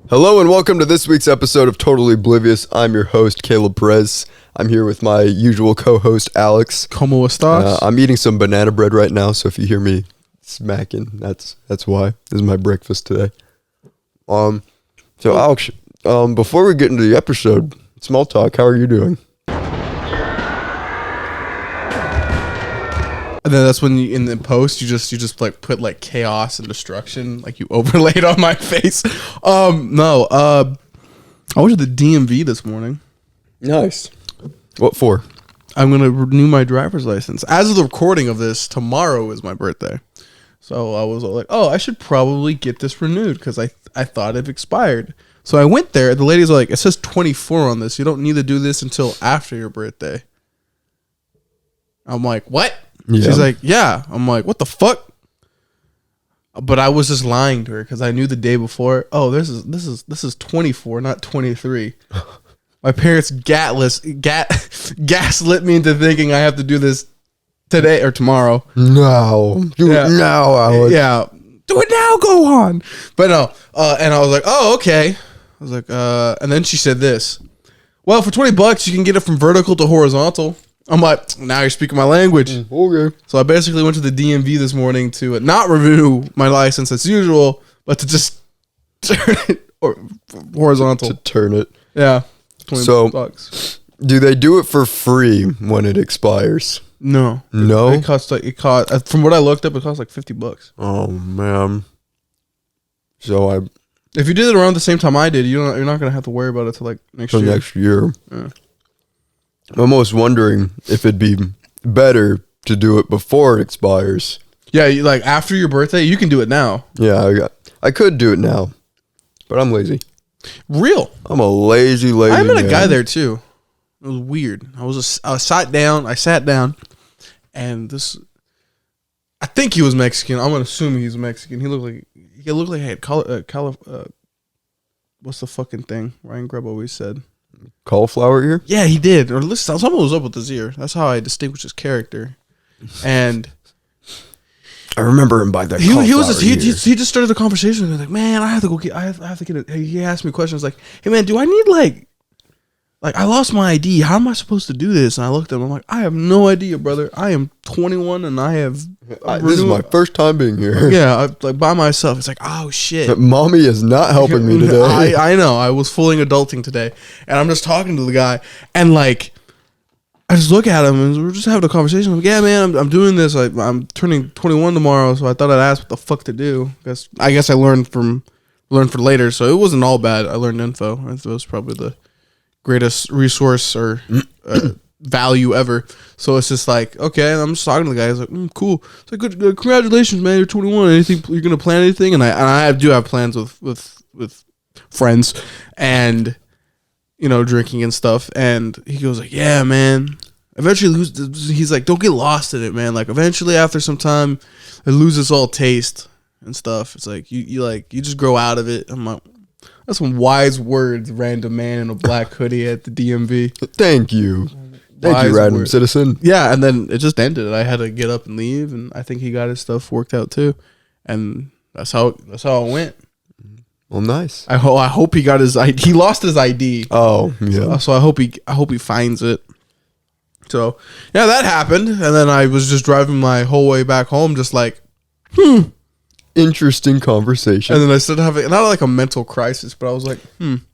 Hello and welcome to this week's episode of Totally Oblivious. I'm your host, Caleb Perez. I'm here with my usual co-host, Alex. ¿Cómo estás? I'm eating some banana bread right now, so if you hear me smacking, that's why. This is my breakfast today. So Alex, before we get into the episode, small talk, how are you doing? And then that's when you, in the post, you just like put like chaos and destruction, like you overlaid on my face. I went to the DMV this morning. Nice. What for? I'm going to renew my driver's license. As of the recording of this, tomorrow is my birthday. So I was like, oh, I should probably get this renewed because I thought it expired. So I went there. The lady's like, it says 24 on this. You don't need to do this until after your birthday. I'm like, what? Yeah. She's like, yeah. I'm like, what the fuck? But I was just lying to her because I knew the day before. Oh, this is 24, not 23. My parents gaslit me into thinking I have to do this today or tomorrow. No, do it now, Alex. Yeah, do it now. Go on. But no, and I was like, oh, okay. I was like, and then she said this. Well, for $20, you can get it from vertical to horizontal. I'm like, now you're speaking my language. Okay. So I basically went to the DMV this morning to not renew my license as usual, but to just turn it horizontal. To turn it. Yeah. $20. Do they do it for free when it expires? No. No? It costs from what I looked up, it costs like $50. Oh, man. So if you did it around the same time I did, you're not going to have to worry about it till like next year. Next year. Yeah. I'm almost wondering if it'd be better to do it before it expires. Yeah, like after your birthday, you can do it now. Yeah, I could do it now, but I'm lazy. Real. I'm a lazy I met man. a guy there too. It was weird. I sat down, and I think he was Mexican. I'm gonna assume he's Mexican. He looked like he had what's the fucking thing Ryan Grubb always said? Cauliflower ear? Yeah, he did. Or listen, someone was up with his ear. That's how I distinguish his character. And I remember him by that. He just started the conversation. He was like, "Man, I have to go get. I have to get it." He asked me questions like, "Hey, man, do I need like I lost my ID. How am I supposed to do this?" And I looked at him. I'm like, "I have no idea, brother. I am 21 and I have. This is my first time being here. Yeah, like by myself. It's like, oh shit. Mommy is not helping me today. I know. I was fooling adulting today, and I'm just talking to the guy, and like, I just look at him, and we're just having a conversation. I'm like, yeah, man, I'm doing this. I'm turning 21 tomorrow, so I thought I'd ask what the fuck to do. I guess I learned for later, so it wasn't all bad. I learned info. It was probably the greatest resource or value ever. So it's just like, okay, and I'm just talking to the guy. He's like, cool. It's like, good, congratulations, man. You're 21. Anything you're gonna plan anything? And I do have plans with friends and drinking and stuff. And he goes like, yeah, man. Eventually, he's like, don't get lost in it, man. Like eventually, after some time, it loses all taste and stuff. It's like you just grow out of it. I'm like, that's some wise words, random man in a black hoodie at the DMV. Thank you. Thank you, random citizen. Yeah, and then it just ended. I had to get up and leave, and I think he got his stuff worked out too. And that's how it went. Well, nice. I hope he got his ID. He lost his ID. Oh, yeah. So I hope he finds it. So, yeah, that happened. And then I was just driving my whole way back home just like, interesting conversation. And then I started having, not like a mental crisis, but I was like, I'm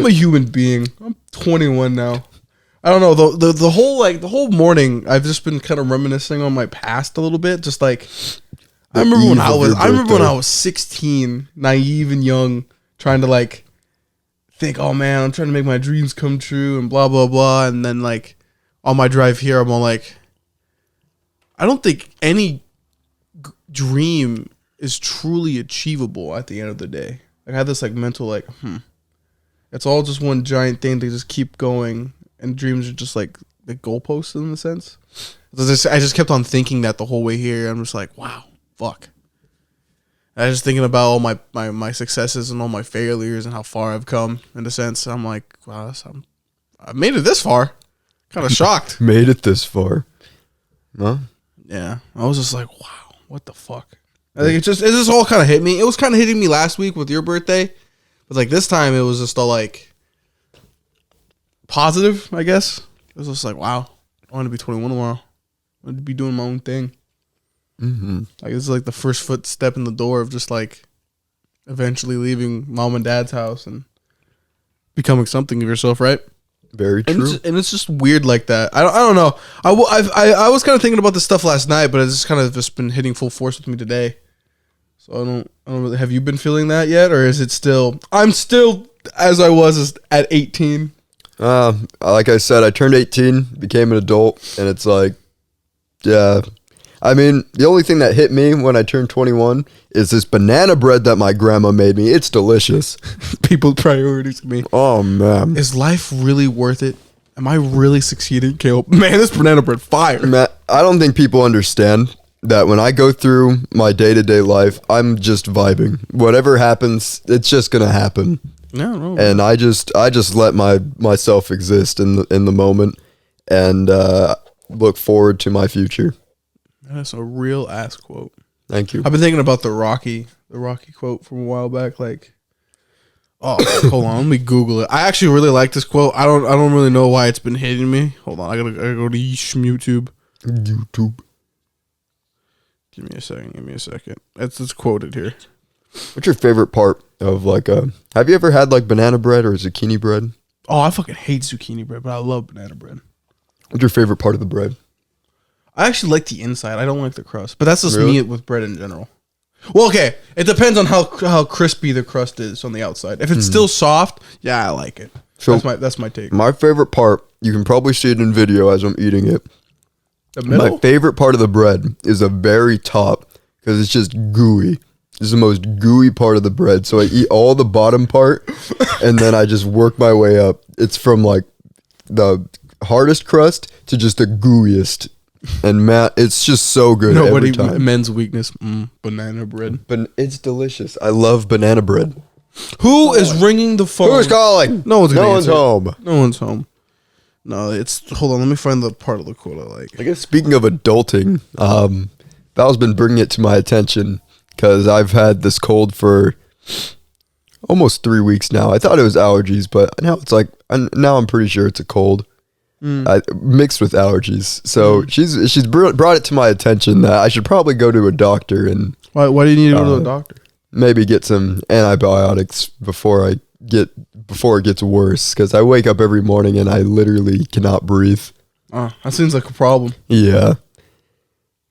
a human being. I'm 21 now. I don't know. The whole morning, I've just been kind of reminiscing on my past a little bit. Just like, I remember when I was 16, naive and young, trying to like think, oh man, I'm trying to make my dreams come true and blah, blah, blah. And then like on my drive here, I'm all like, I don't think any dream is truly achievable at the end of the day. Like, I had this like mental like, it's all just one giant thing to just keep going, and dreams are just like the goalposts in a sense. I just kept on thinking that the whole way here. I'm just like, wow, fuck. And I was just thinking about all my successes and all my failures and how far I've come. In a sense, I'm like, wow, I made it this far. Kind of shocked. Made it this far. Huh? Yeah, I was just like, wow, what the fuck? I think it just all kind of hit me. It was kind of hitting me last week with your birthday, But like this time, it was just all like positive. I guess it was just like, wow, I want to be 21 tomorrow. I want to be doing my own thing. Mm-hmm. Like this is like the first footstep in the door of just like eventually leaving mom and dad's house and becoming something of yourself, right? Very true. And it's just weird like that. I don't know. I was kind of thinking about this stuff last night, but it's just kind of just been hitting full force with me today. So I don't really. Have you been feeling that yet, or is it still? I'm still as I was at 18. Like I said, I turned 18, became an adult, and it's like, yeah. I mean, the only thing that hit me when I turned 21 is this banana bread that my grandma made me. It's delicious. People's priorities to me. Oh, man. Is life really worth it? Am I really succeeding, Caleb? Man, this banana bread fire. Man, I don't think people understand that when I go through my day-to-day life, I'm just vibing. Whatever happens, it's just going to happen. No. And I just let myself exist in the moment and look forward to my future. That's a real ass quote. Thank you. I've been thinking about the Rocky quote from a while back. Like, oh, hold on, let me Google it. I actually really like this quote. I don't really know why it's been hitting me. Hold on, I gotta go to YouTube. YouTube. Give me a second. It's quoted here. What's your favorite part of like have you ever had like banana bread or zucchini bread? Oh, I fucking hate zucchini bread, but I love banana bread. What's your favorite part of the bread? I actually like the inside. I don't like the crust, but that's just Really? me with bread in general. Well, okay, it depends on how crispy the crust is on the outside. If it's still soft, yeah, I like it. So that's my take. My favorite part, you can probably see it in video as I'm eating it. The middle? My favorite part of the bread is the very top because it's just gooey. It's the most gooey part of the bread. So I eat all the bottom part and then I just work my way up. It's from like the hardest crust to just the gooeyest. And Matt, it's just so good every time. Men's weakness, banana bread. But it's delicious. I love banana bread. Who is ringing the phone? Who's calling? No one's gonna No one's answer. home. No one's home. No, hold on. Let me find the part of the quote I like. I guess speaking of adulting, Val's been bringing it to my attention because I've had this cold for almost 3 weeks now. I thought it was allergies, but now it's like now I'm pretty sure it's a cold. Mixed with allergies. So she's brought it to my attention that I should probably go to a doctor and Why do you need to go to the doctor? maybe get some antibiotics before it gets worse, because I wake up every morning and I literally cannot breathe. That seems like a problem. Yeah.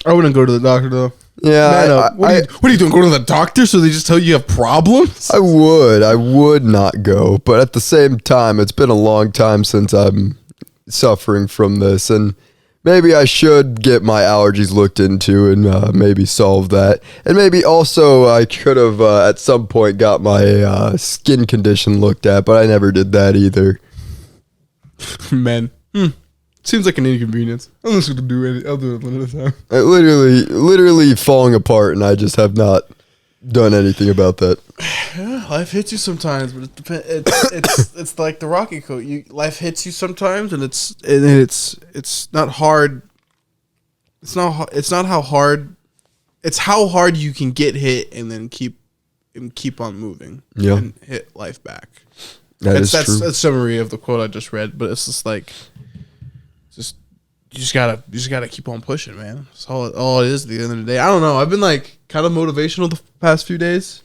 I wouldn't go to the doctor though. Yeah. Man, what are you doing? Go to the doctor so they just tell you have problems? I would not go, but at the same time, it's been a long time since I'm suffering from this, and maybe I should get my allergies looked into and maybe solve that. And maybe also I could have at some point got my skin condition looked at, but I never did that either. Man, seems like an inconvenience. I'm just gonna do it. I'll do it another time. It literally falling apart, and I just have not done anything about that. Yeah, life hits you sometimes, but it depends. It's like the Rocky quote. Life hits you sometimes, and it's not hard. It's not how hard. It's how hard you can get hit and then keep on moving. Yeah, and hit life back. That's true. That's a summary of the quote I just read, but it's just like, you just gotta keep on pushing, man. That's all it is at the end of the day. I don't know. I've been like kind of motivational the past few days.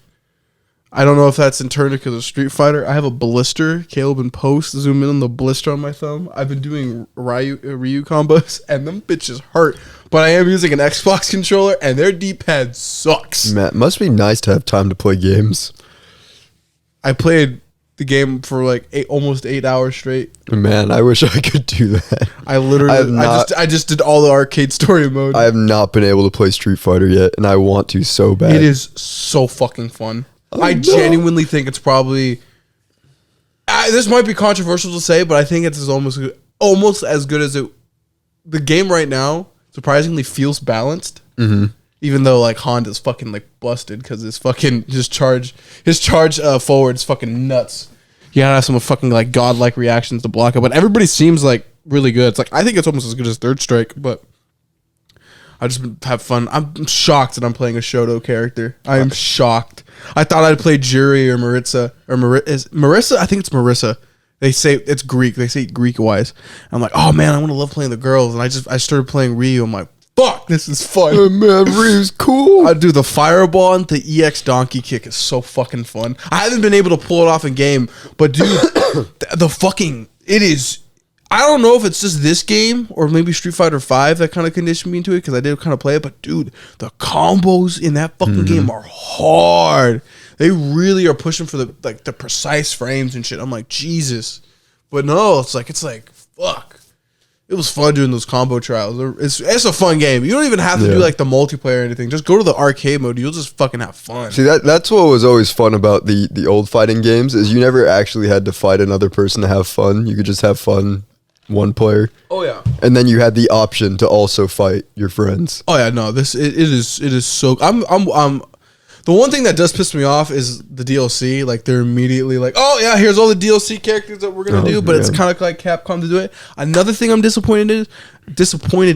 I don't know if that's in turn because of Street Fighter. I have a blister. Caleb and Post zoom in on the blister on my thumb. I've been doing Ryu combos, and them bitches hurt. But I am using an Xbox controller, and their D-pad sucks. Man, it must be nice to have time to play games. I played the game for like almost 8 hours straight. Man, I wish I could do that. I just did all the arcade story mode. I have not been able to play Street Fighter yet, and I want to so bad. It is so fucking fun. I genuinely think it's probably. This might be controversial to say, but I think it's almost as good as it. The game right now surprisingly feels balanced, even though like Honda's fucking like busted because his charge forward is fucking nuts. You gotta have some fucking like godlike reactions to block it, but everybody seems like really good. It's like I think it's almost as good as Third Strike, but I just have fun. I'm shocked that I'm playing a Shoto character. I am shocked. I thought I'd play Juri or Maritza or Marissa. I think it's Marissa. They say it's Greek. They say Greek wise. I'm like, oh man, I want to love playing the girls, and I started playing Ryu. I'm like, fuck, this is fun. Oh, man, Ryu's cool. I do the fireball and the EX donkey kick is so fucking fun. I haven't been able to pull it off in game, but dude, it is. I don't know if it's just this game or maybe Street Fighter V that kind of conditioned me into it because I did kind of play it. But dude, the combos in that fucking game are hard. They really are pushing for the precise frames and shit. I'm like, Jesus. But no, it's like fuck. It was fun doing those combo trials. It's a fun game. You don't even have to do like the multiplayer or anything. Just go to the arcade mode. You'll just fucking have fun. See, that's what was always fun about the old fighting games is you never actually had to fight another person to have fun. You could just have fun one player. Oh yeah. And then you had the option to also fight your friends. Oh yeah, no. It is so. I'm the one thing that does piss me off is the DLC. Like they're immediately like, oh yeah, here's all the DLC characters that we're gonna do, but it's kind of like Capcom to do it. Another thing I'm disappointed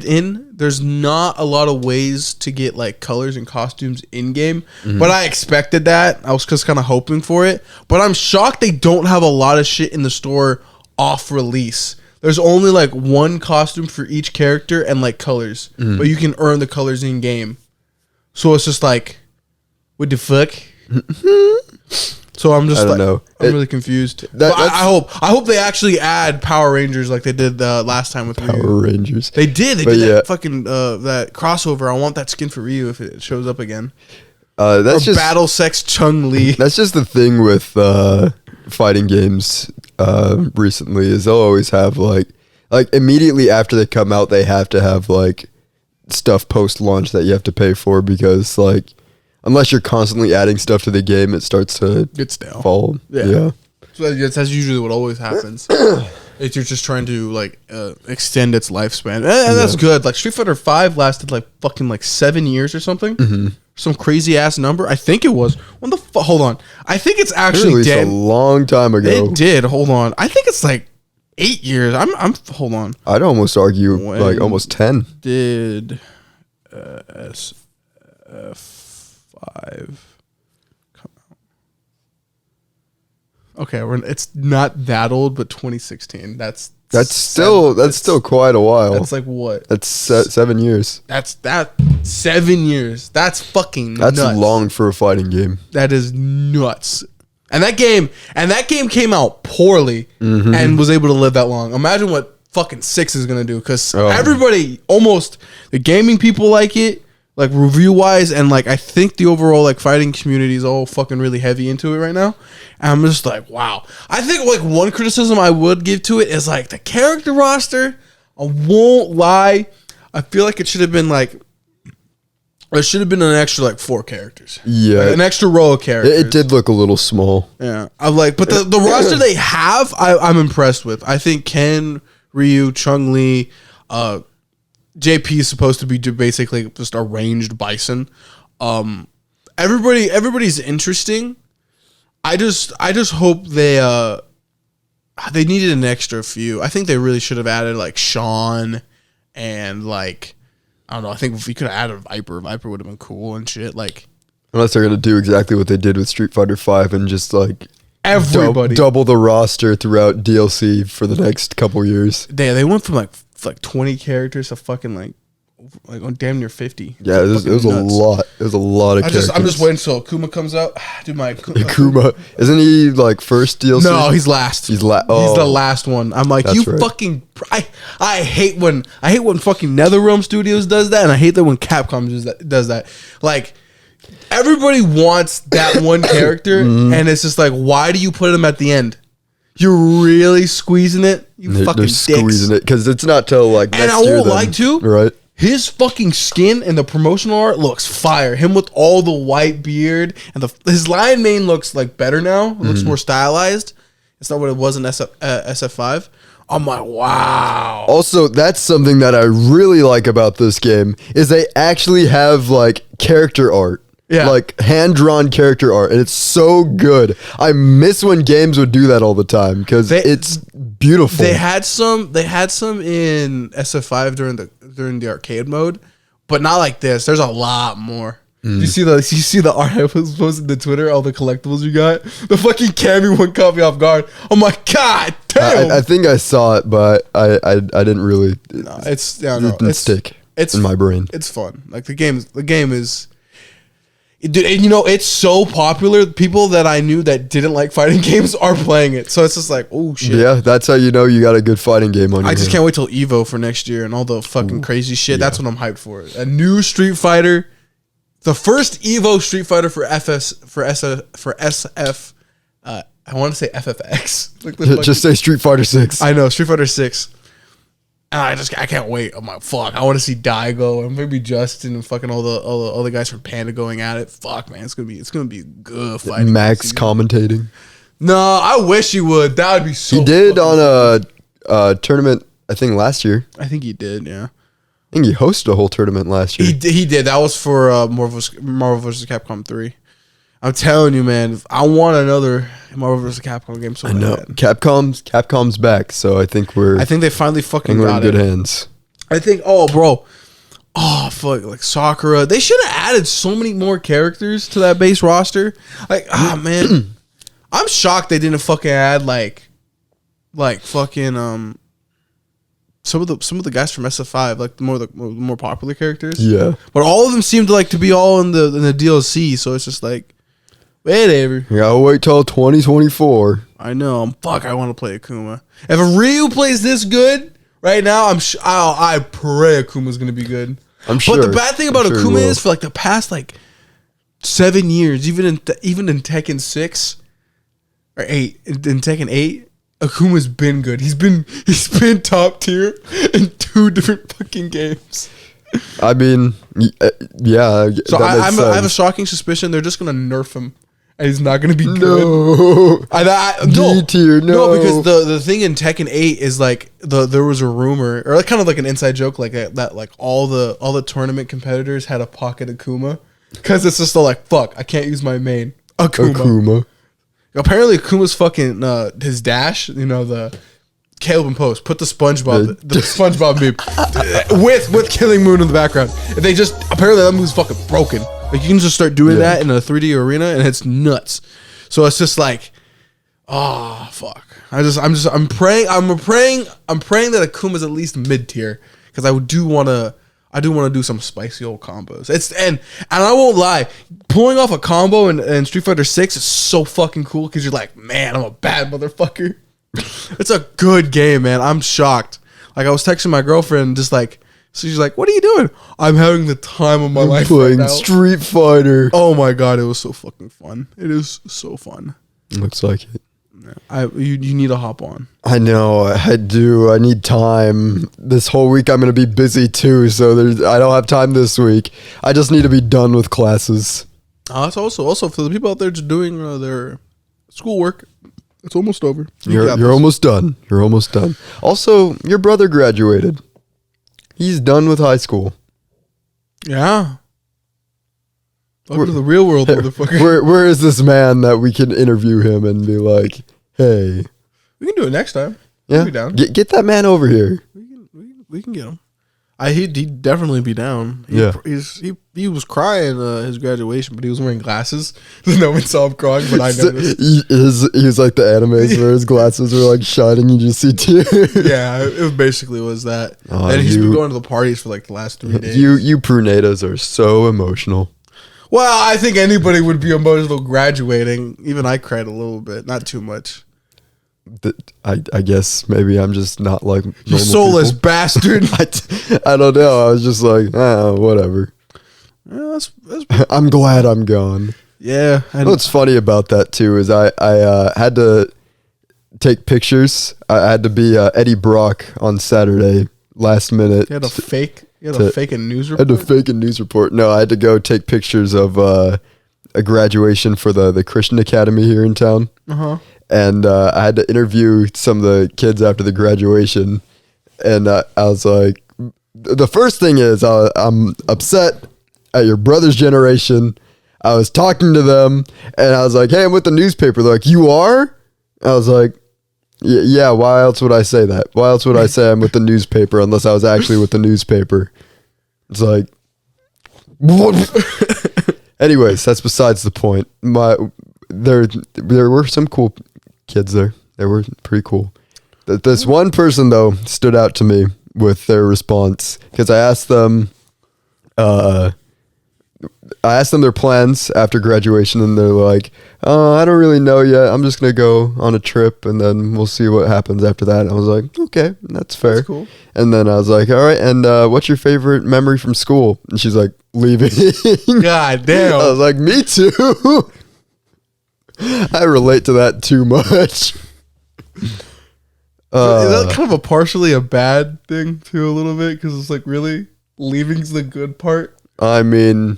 in. There's not a lot of ways to get like colors and costumes in game, but I expected that. I was just kind of hoping for it, but I'm shocked they don't have a lot of shit in the store off release. There's only like one costume for each character and like colors, but you can earn the colors in game. So it's just like, what the fuck? So I'm just I'm really confused. I hope they actually add Power Rangers like they did last time with Power Ryu. Rangers. They did that fucking that crossover. I want that skin for Ryu if it shows up again. That's just Battle Sex Chun-Li. That's just the thing with fighting games recently is they'll always have like immediately after they come out they have to have like stuff post launch that you have to pay for because like unless you're constantly adding stuff to the game it starts to get stale. Fall. Yeah. So that's usually what always happens. If you're just trying to like extend its lifespan, and that's good. Like Street Fighter V lasted like fucking like 7 years or something. Some crazy ass number. I think it was. When the fuck? Hold on. I think it's actually dead. A long time ago. It did. Hold on. I think it's like 8 years. I'm. Hold on. I'd almost argue like almost 10. Did SF5 come out? Okay, it's not that old, but 2016. That's still quite a while. That's like what? That's 7 years. That's 7 years. That's fucking nuts. That's long for a fighting game. That is nuts. And that game came out poorly and was able to live that long. Imagine what fucking 6 is gonna do because everybody, almost the gaming people like it, like review wise, and like I think the overall like fighting community is all fucking really heavy into it right now. And I'm just like, wow. I think like one criticism I would give to it is like the character roster. I won't lie. I feel like it should have been like there should have been an extra like 4 characters. Yeah, like an extra row of characters. It did look a little small. Yeah, I'm like, but the roster they have, I'm impressed with. I think Ken, Ryu, Chun-Li, JP is supposed to be basically just a ranged bison. Everybody's interesting. I just hope they needed an extra few. I think they really should have added like Sean and like I don't know. I think if we could have added Viper would have been cool and shit. Like unless they're gonna do exactly what they did with Street Fighter V and just like everybody double the roster throughout DLC for the next couple years. They went from like 20 characters to fucking like damn near 50. Yeah, it was a lot. It was a lot of characters. I'm just waiting till Akuma comes out. Dude, my Akuma. Isn't he like first DLC? No, he's last. He's the last one. I'm like, you right. Fucking I hate when fucking NetherRealm Studios does that, and I hate that when Capcom does that. Like everybody wants that one character, and it's just like, why do you put him at the end? You're really squeezing it? They're squeezing it because it's not till like next year. And I won't lie to, right? His fucking skin and the promotional art looks fire. Him with all the white beard and his lion mane looks like better now. It looks more stylized. It's not what it was in SF5. I'm like, wow. Also, that's something that I really like about this game is they actually have like character art. Yeah. Like hand-drawn character art, and it's so good. I miss when games would do that all the time because it's beautiful. They had some in SF5 during the arcade mode, but not like this. There's a lot more. You see the art I was posting to Twitter, all the collectibles you got? The fucking Cammy one caught me off guard. Oh my god, damn! I think I saw it, but I didn't really. No, it didn't stick. It's in my brain. It's fun. Like the game is. Dude, and it's so popular. People that I knew that didn't like fighting games are playing it. So it's just like, oh shit. Yeah, that's how you know you got a good fighting game on your I just hand. can't wait till Evo for next year and all the fucking crazy shit. Yeah. That's what I'm hyped for. A new Street Fighter. The first Evo Street Fighter for SF. I want to say FFX. Like just say Street Fighter 6. I know, Street Fighter 6. And I can't wait. I'm like, fuck. I want to see Daigo and maybe Justin and fucking all the guys from Panda going at it. Fuck, man, it's gonna be good fighting. Max commentating. No, I wish he would. That would be so. He did on a tournament. I think last year. I think he did. Yeah. I think he hosted a whole tournament last year. He did. That was for Marvel vs. Capcom 3. I'm telling you, man. I want another Marvel vs. Capcom game so I know. bad. Capcom's back, so I think they finally fucking got in good it. hands. I think. Oh, bro. Oh, fuck. Like Sakura. They should have added so many more characters to that base roster. Like, man. I'm shocked they didn't fucking add like fucking some of the guys from SF5, like the more popular characters. Yeah. But all of them seem to be all in the DLC, so it's just like whatever. You gotta wait till 2024. I know. I want to play Akuma. If Ryu plays this good right now, I pray Akuma's gonna be good. I'm sure. But the bad thing about Akuma is for the past 7 years, even in Tekken 6 or 8, in Tekken 8. Akuma's been good. He's been top tier in 2 different fucking games. I mean, yeah. So I have a shocking suspicion they're just gonna nerf him, and he's not gonna be good. No, no, D tier, no. Because the thing in Tekken 8 is there was a rumor or kind of like an inside joke that all the tournament competitors had a pocket Akuma because it's just fuck, I can't use my main Akuma. Apparently, Akuma's fucking his dash. The Caleb and Post put the SpongeBob meme with Killing Moon in the background. They just apparently that move's fucking broken. Like you can just start doing that in a 3D arena and it's nuts. So it's just oh fuck. I'm praying that Akuma's at least mid tier because I do want to do some spicy old combos. And I won't lie, pulling off a combo in Street Fighter 6 is so fucking cool because you're like, man, I'm a bad motherfucker. It's a good game, man. I'm shocked. I was texting my girlfriend, so she's like, "What are you doing?" I'm having the time of my life playing right now. Street Fighter. Oh my god, it was so fucking fun. It is so fun. Looks like it. You need to hop on. I know, I do. I need time. This whole week I'm going to be busy too, so I don't have time this week. I just need to be done with classes. It's also for the people out there just doing their schoolwork. It's almost over. You're almost done. You're almost done. Also, your brother graduated. He's done with high school. Yeah. Welcome to the real world, motherfucker. Where is this man that we can interview him and be like, hey. We can do it next time. Yeah. Be down. Get that man over here. We can get him. He'd definitely be down. He was crying his graduation, but he was wearing glasses. No one saw him crying, but I noticed. He was like the animes where his glasses were shining. You just see tears. Yeah, it basically was that. And he's been going to the parties for the last 3 days. You Prunedas are so emotional. Well, I think anybody would be emotional graduating. Even I cried a little bit, not too much. I guess maybe I'm just not like you soulless people. Bastard. I don't know. I was just like, whatever. Yeah, I'm glad I'm gone. Yeah. What's funny about that too is I had to take pictures. I had to be Eddie Brock on Saturday last minute. You had to fake a news report? I had to fake a news report. No, I had to go take pictures of a graduation for the Christian Academy here in town. Uh-huh. And I had to interview some of the kids after the graduation. And I was like, the first thing is I'm upset at your brother's generation. I was talking to them and I was like, hey, I'm with the newspaper. They're like, you are? I was like, yeah, why else would I say that? Why else would I say I'm with the newspaper unless I was actually with the newspaper? It's like, Anyways, that's besides the point. There were some cool kids there. They were pretty cool. This one person though stood out to me with their response because I asked them their plans after graduation, and they're like, I don't really know yet. I'm just going to go on a trip, and then we'll see what happens after that. And I was like, okay, that's fair. That's cool. And then I was like, all right, and what's your favorite memory from school? And she's like, leaving. God damn. I was like, me too. I relate to that too much. Is that kind of a partially a bad thing too, a little bit? Because it's like, really? Leaving's the good part? I mean...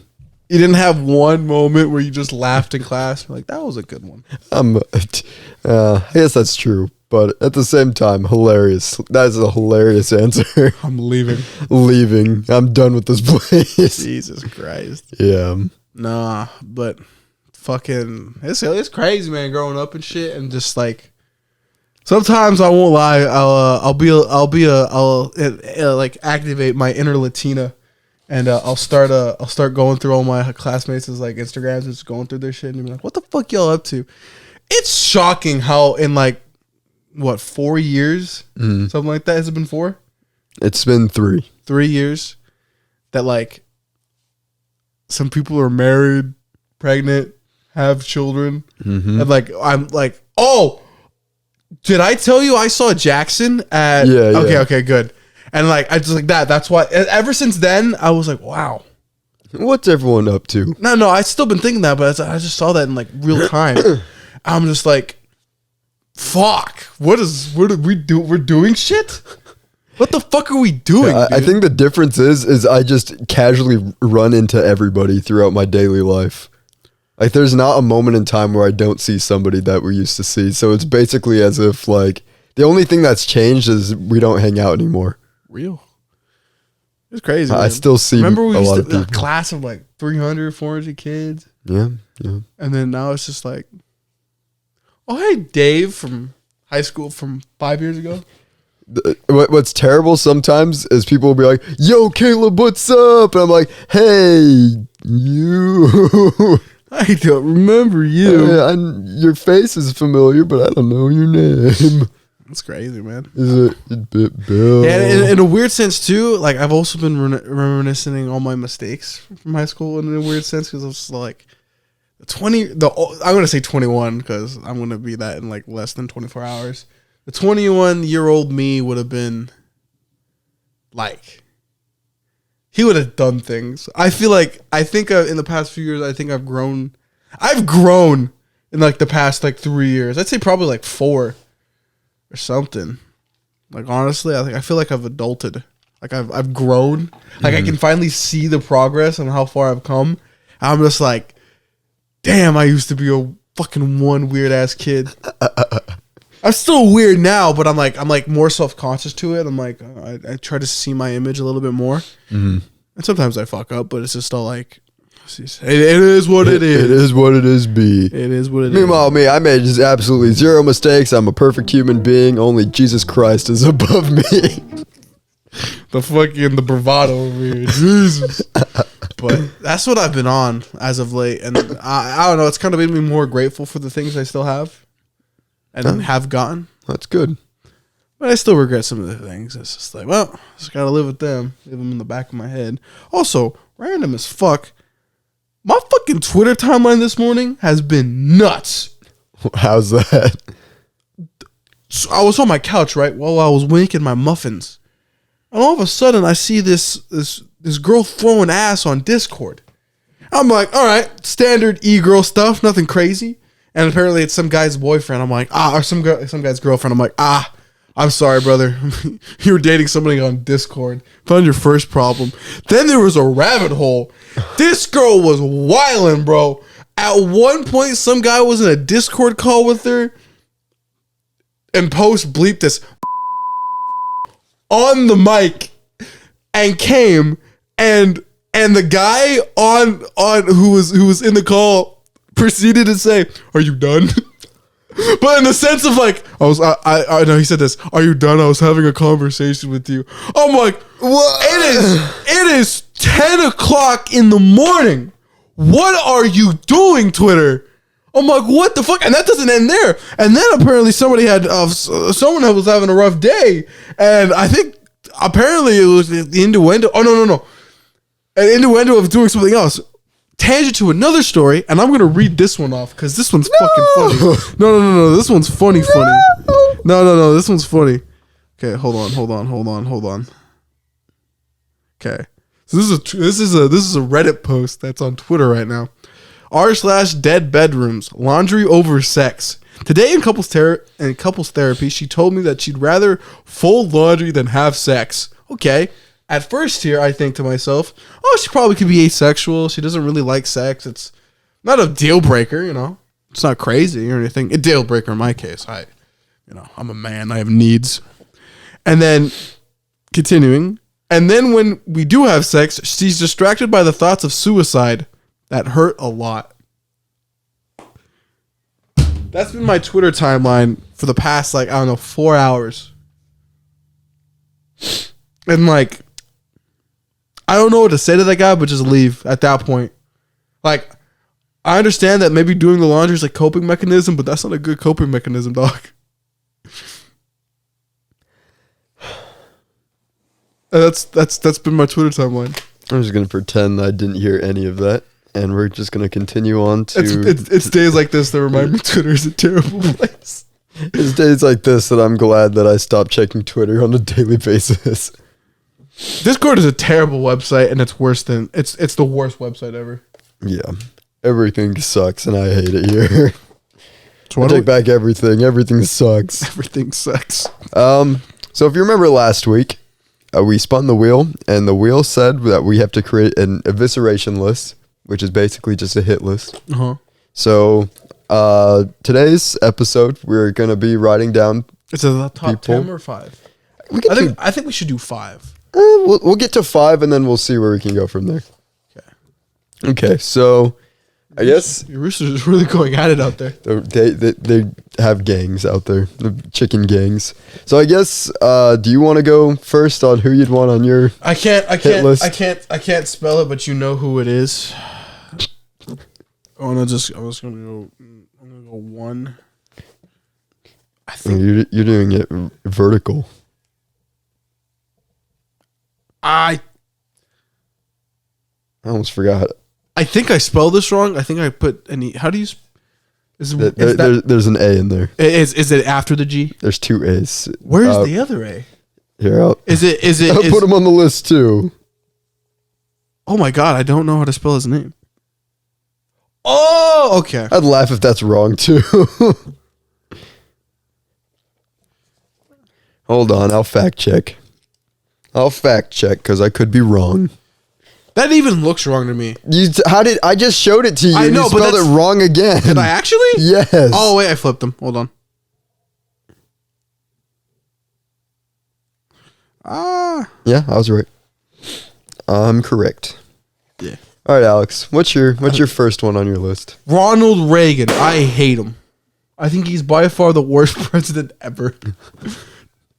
You didn't have one moment where you just laughed in class? You're like, that was a good one. I guess that's true. But at the same time, hilarious. That is a hilarious answer. I'm leaving. Leaving. I'm done with this place. Jesus Christ. Yeah. Nah, but fucking... It's crazy, man, growing up and shit. And just like... Sometimes I won't lie. I'll like activate my inner Latina. And I'll start going through all my classmates' like Instagrams, just going through their shit, and be like, "What the fuck y'all up to?" It's shocking how in like 4 years, something like that. Has it been 4? It's been 3. 3 years that like some people are married, pregnant, have children, and like I'm like, oh, did I tell you I saw Jackson at? Yeah. Okay, good. And like I just like that. That's why. Ever since then, I was like, "Wow, what's everyone up to?" No, I still been thinking that, but I just saw that in like real time. I'm just like, "Fuck! What did we do? We're doing shit. What the fuck are we doing?" I think the difference is I just casually run into everybody throughout my daily life. Like, there's not a moment in time where I don't see somebody that we used to see. So it's basically as if like the only thing that's changed is we don't hang out anymore. Real. It's crazy. I still see Remember we a used lot to of people. a class of like 300, 400 kids. Yeah. And then now it's just like, oh, hey, Dave from high school from 5 years ago. What's terrible sometimes is people will be like, "Yo, Caleb, what's up?" And I'm like, "Hey, you." I don't remember you. Your face is familiar, but I don't know your name. That's crazy, man. Is it Bill? Yeah, in a weird sense too. Like I've also been reminiscing all my mistakes from high school in a weird sense because I was like, I'm gonna say 21 because I'm gonna be that in like less than 24 hours. The 21-year-old me would have been like, he would have done things. I think in the past few years, I think I've grown. I've grown in like the past like 3 years. I'd say probably like 4. Or something. Like honestly, I feel like I've adulted. Like I've grown. Like I can finally see the progress and how far I've come. I'm just like, damn, I used to be a fucking one weird ass kid. I'm still weird now, but I'm like more self-conscious to it. I'm like, I try to see my image a little bit more. And sometimes I fuck up, but it's just all like, it is what it is. It is what it is, B. It is what it is. Meanwhile, me, I made just absolutely 0 mistakes. I'm a perfect human being. Only Jesus Christ is above me. The bravado over here. Jesus. But that's what I've been on as of late. And I don't know. It's kind of made me more grateful for the things I still have and have gotten. That's good. But I still regret some of the things. It's just like, well, just got to live with them. Leave them in the back of my head. Also, random as fuck. My fucking Twitter timeline this morning has been nuts. How's that? So I was on my couch, right, while I was making my muffins. And all of a sudden, I see this girl throwing ass on Discord. I'm like, all right, standard e-girl stuff, nothing crazy. And apparently it's some guy's boyfriend. I'm like, or some guy's girlfriend. I'm like, I'm sorry, brother. You were dating somebody on Discord. Found your first problem. Then there was a rabbit hole. This girl was wilding, bro. At one point, some guy was in a Discord call with her and post bleeped this on the mic and came and the guy on who was in the call proceeded to say, "Are you done?" But in the sense of like, I know he said this. "Are you done? I was having a conversation with you." I'm like, what? It is 10 o'clock in the morning. What are you doing, Twitter? I'm like, what the fuck? And that doesn't end there. And then apparently someone was having a rough day. And I think apparently it was the innuendo. Oh, no. An innuendo of doing something else. Tangent to another story. And I'm going to read this one off because this one's fucking funny. No. This one's funny. No. This one's funny. Okay, hold on. Okay. So this is a Reddit post that's on Twitter right now. r/dead bedrooms, laundry over sex. Today in couples therapy, she told me that she'd rather fold laundry than have sex. Okay. At first here, I think to myself, oh, she probably could be asexual. She doesn't really like sex. It's not a deal breaker, you know. It's not crazy or anything. A deal breaker in my case. I'm a man. I have needs. And then continuing. And then when we do have sex, she's distracted by the thoughts of suicide that hurt a lot. That's been my Twitter timeline for the past, 4 hours. And, I don't know what to say to that guy, but just leave at that point. I understand that maybe doing the laundry is a coping mechanism, but that's not a good coping mechanism, dog. That's been my Twitter timeline. I'm just gonna pretend I didn't hear any of that, and we're just gonna continue on to. It's days like this that remind me Twitter is a terrible place. It's days like this that I'm glad that I stopped checking Twitter on a daily basis. Discord is a terrible website, and it's the worst website ever. Yeah, everything sucks, and I hate it here. So I take back everything. Everything sucks. Everything sucks. So if you remember last week, we spun the wheel, and the wheel said that we have to create an evisceration list, which is basically just a hit list. Uh-huh. So today's episode, we're going to be writing down. Is it the top 10 or 5? I think we should do 5. We'll get to 5, and then we'll see where we can go from there. Okay, so I guess your roosters is really going at it out there. They have gangs out there, the chicken gangs. So I guess do you want to go first on who you'd want on your hit list? I can't spell it, but you know who it is. I'm gonna go 1. I think you're doing it vertical. I almost forgot. I think I spelled this wrong. I think I put any. How do you? There's an A in there. Is it after the G? There's 2 A's. Where's the other A? Here, I'll put him on the list too. Oh my god, I don't know how to spell his name. Oh, okay. I'd laugh if that's wrong too. Hold on, I'll fact check. Because I could be wrong. That even looks wrong to me. I just showed it to you? I know, you spelled it wrong again. Did I actually? Yes. Oh wait, I flipped them. Hold on. Yeah, I was right. I'm correct. Yeah. All right, Alex. What's your first one on your list? Ronald Reagan. I hate him. I think he's by far the worst president ever.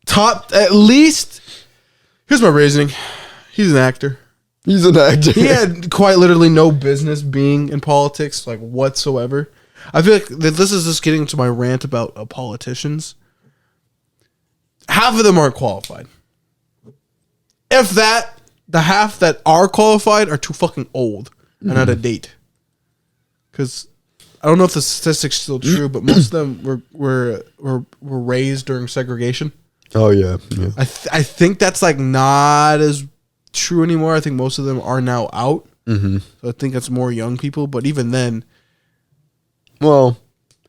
Top, at least. Here's my reasoning. He's an actor. He's an actor. He had quite literally no business being in politics, whatsoever. I feel like this is just getting to my rant about politicians. Half of them aren't qualified. If that, the half that are qualified are too fucking old and out of date. Because I don't know if the statistic's still true, but most of them were raised during segregation. Oh yeah. I think that's not as true anymore. I think most of them are now out. Mm-hmm. So I think it's more young people. But even then, well,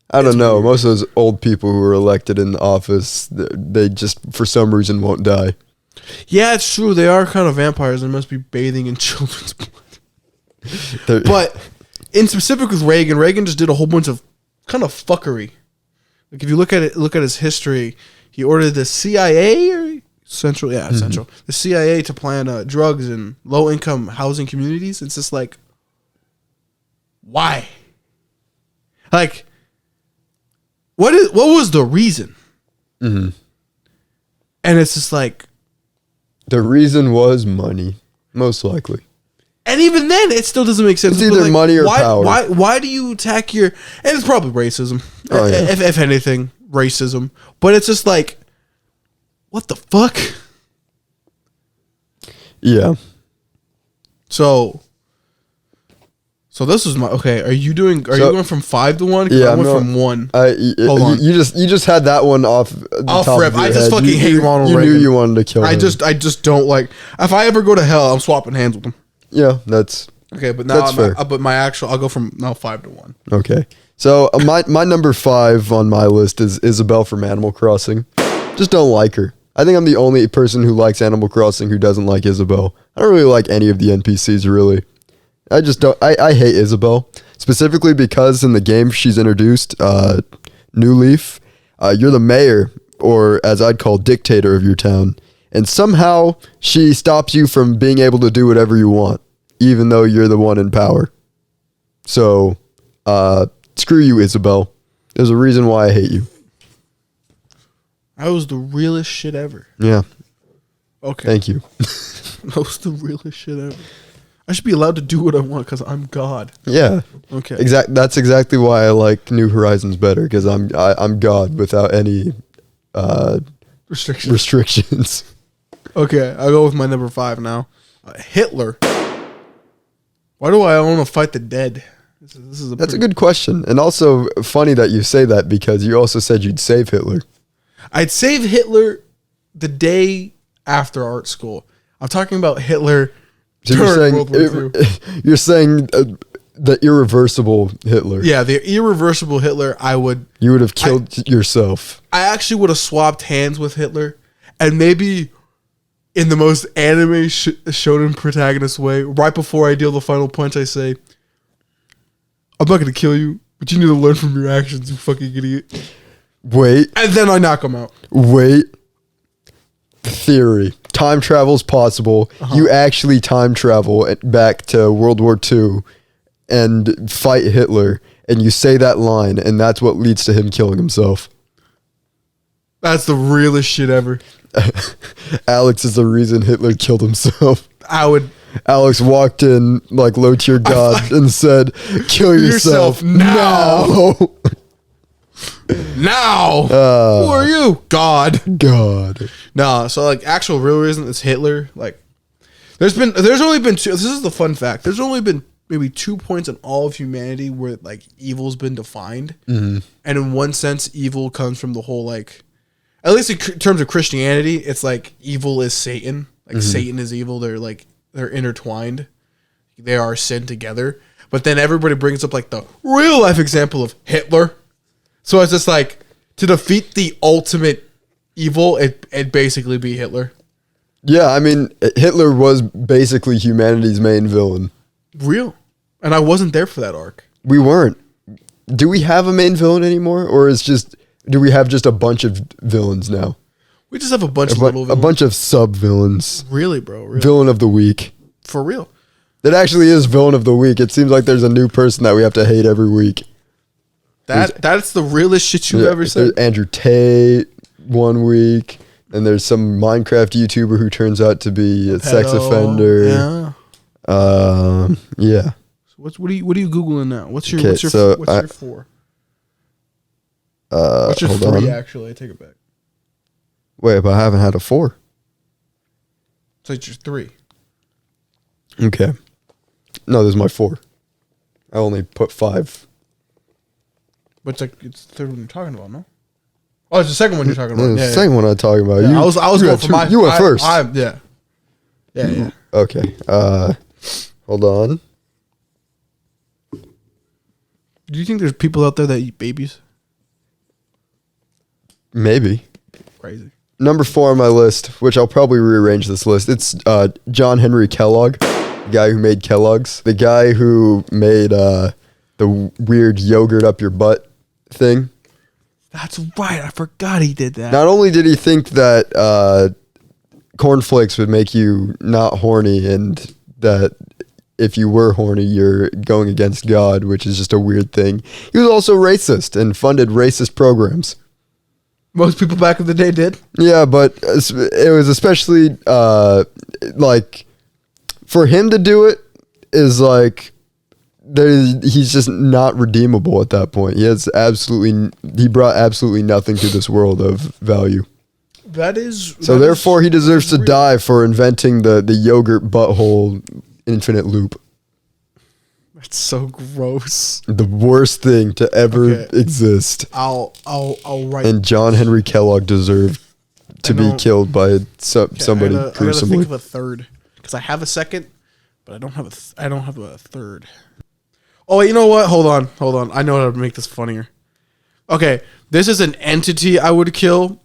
I don't know. Weird. Most of those old people who were elected in office, they just for some reason won't die. Yeah, it's true. They are kind of vampires and must be bathing in children's blood. But in specific with Reagan just did a whole bunch of kind of fuckery. If you look at his history. He ordered the CIA or Central, Central, the CIA to plan drugs in low-income housing communities. It's just why? What was the reason? Mm-hmm. And it's just the reason was money, most likely. And even then, it still doesn't make sense. It's either money or power. Why do you attack your... And it's probably racism. Oh, yeah. If anything, racism. But it's just like, what the fuck? Yeah. So this is my... Okay, are you going from 5 to 1? Yeah, I went from 1. Hold on. You just had that one off the top rip. of your I just head. fucking hate Ronald Reagan. You knew you wanted to kill him. I just don't like... If I ever go to hell, I'm swapping hands with him. Yeah, that's... Okay, but now that's fair. But my actual... I'll go from now 5 to 1. Okay. So my number 5 on my list is Isabelle from Animal Crossing. Just don't like her. I think I'm the only person who likes Animal Crossing who doesn't like Isabelle. I don't really like any of the NPCs, really. I just don't... I hate Isabelle. Specifically because in the game she's introduced, New Leaf, you're the mayor, or as I'd call dictator of your town. And somehow she stops you from being able to do whatever you want, even though you're the one in power. So, screw you, Isabelle. There's a reason why I hate you. That was the realest shit ever. Yeah. Okay. Thank you. That was the realest shit ever. I should be allowed to do what I want because I'm God. Yeah. Okay. That's exactly why I like New Horizons better, because I'm God without any restrictions. Okay, I'll go with my number 5 now. Hitler. Why do I want to fight the dead? That's a good question, and also funny that you say that because you also said you'd save Hitler. I'd save Hitler the day after art school. I'm talking about Hitler during World War II. You're saying the irreversible Hitler. Yeah, the irreversible Hitler. You would have killed yourself. I actually would have swapped hands with Hitler, and maybe in the most anime shonen protagonist way, right before I deal the final punch, I say, "I'm not going to kill you, but you need to learn from your actions, you fucking idiot." Wait. And then I knock him out. Wait. Theory. Time travel's possible. You actually time travel back to World War II and fight Hitler, and you say that line, and that's what leads to him killing himself. That's the realest shit ever. Alex is the reason Hitler killed himself. Alex walked in like low tier God and said, "Kill yourself now." Now. Who are you? God. No, so like actual real reason is Hitler. Like there's only been 2. This is the fun fact. There's only been maybe 2 points in all of humanity where like evil's been defined. Mm-hmm. And in one sense, evil comes from the whole like, at least in terms of Christianity, it's like evil is Satan. Like Satan is evil. They're intertwined. They are sin together. But then everybody brings up like the real life example of Hitler. So it's just like, to defeat the ultimate evil, it'd basically be Hitler. Yeah, I mean, Hitler was basically humanity's main villain. Real. And I wasn't there for that arc. We weren't. Do we have a main villain anymore? Or do we have just a bunch of villains now? We just have a bunch of little villains. A bunch of sub-villains. Really, bro. Really. Villain of the week. For real. That actually is villain of the week. It seems like there's a new person that we have to hate every week. That's the realest shit you've ever said. There's Andrew Tate one week, and there's some Minecraft YouTuber who turns out to be a sex offender. Yeah. Yeah. So what are you Googling now? What's your 4? What's your 3 actually? I take it back. Wait, but I haven't had a 4. So it's your 3. Okay. No, this is my 4. I only put 5. But it's the third one you're talking about, no? Oh, it's the second one you're talking about. The second one I'm talking about. Yeah, I was going for my... You went first. Yeah. Okay. Hold on. Do you think there's people out there that eat babies? Maybe. Crazy. Number 4 on my list, which I'll probably rearrange this list. It's John Henry Kellogg, the guy who made Kellogg's. The guy who made the weird yogurt up your butt thing. That's right. I forgot he did that. Not only did he think that cornflakes would make you not horny, and that if you were horny, you're going against God, which is just a weird thing. He was also racist and funded racist programs. Most people back in the day did. Yeah, but it was especially like for him to do it is like he's just not redeemable at that point. He brought absolutely nothing to this world of value. Therefore he deserves to die for inventing the yogurt butthole infinite loop. That's so gross. The worst thing to ever exist. I'll write. And John Henry Kellogg deserved to be killed by somebody I gotta gruesomely. think of a third because I have a second, but I don't have a third. Oh wait, you know what? Hold on. I know how to make this funnier. Okay, this is an entity I would kill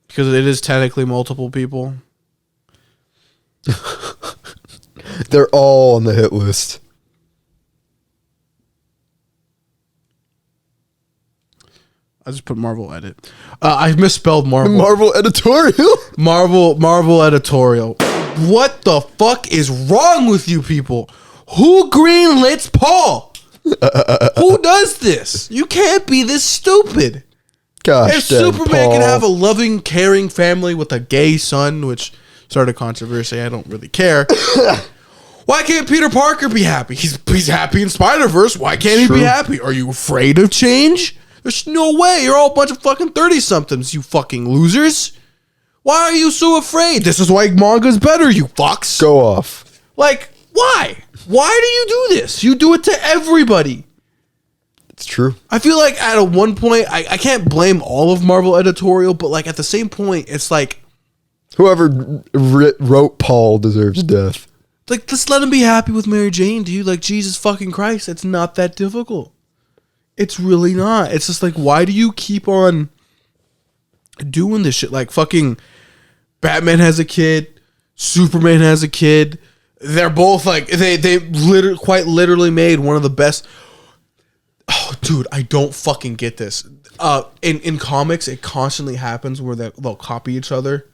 because it is technically multiple people. They're all on the hit list. I just put Marvel edit. I misspelled Marvel. Marvel editorial. Marvel editorial. What the fuck is wrong with you people? Who greenlits Paul? Who does this? You can't be this stupid. Gosh, if Superman can have a loving, caring family with a gay son, which started controversy, I don't really care. Why can't Peter Parker be happy? He's happy in Spider-Verse. Why can't he be happy? Are you afraid of change? There's no way. You're all a bunch of fucking 30-somethings, you fucking losers. Why are you so afraid? This is why manga's better, you fucks. Go off. Like, why? Why do you do this? You do it to everybody. It's true. I feel like at a one point, I can't blame all of Marvel editorial, but like at the same point, it's like whoever wrote Paul deserves death. Like, just let him be happy with Mary Jane, dude. Like, Jesus fucking Christ, it's not that difficult. It's really not. It's just like, why do you keep on doing this shit? Like, fucking Batman has a kid, Superman has a kid. They're both like they quite literally made one of the best. Oh, dude, I don't fucking get this. In comics, it constantly happens where they'll copy each other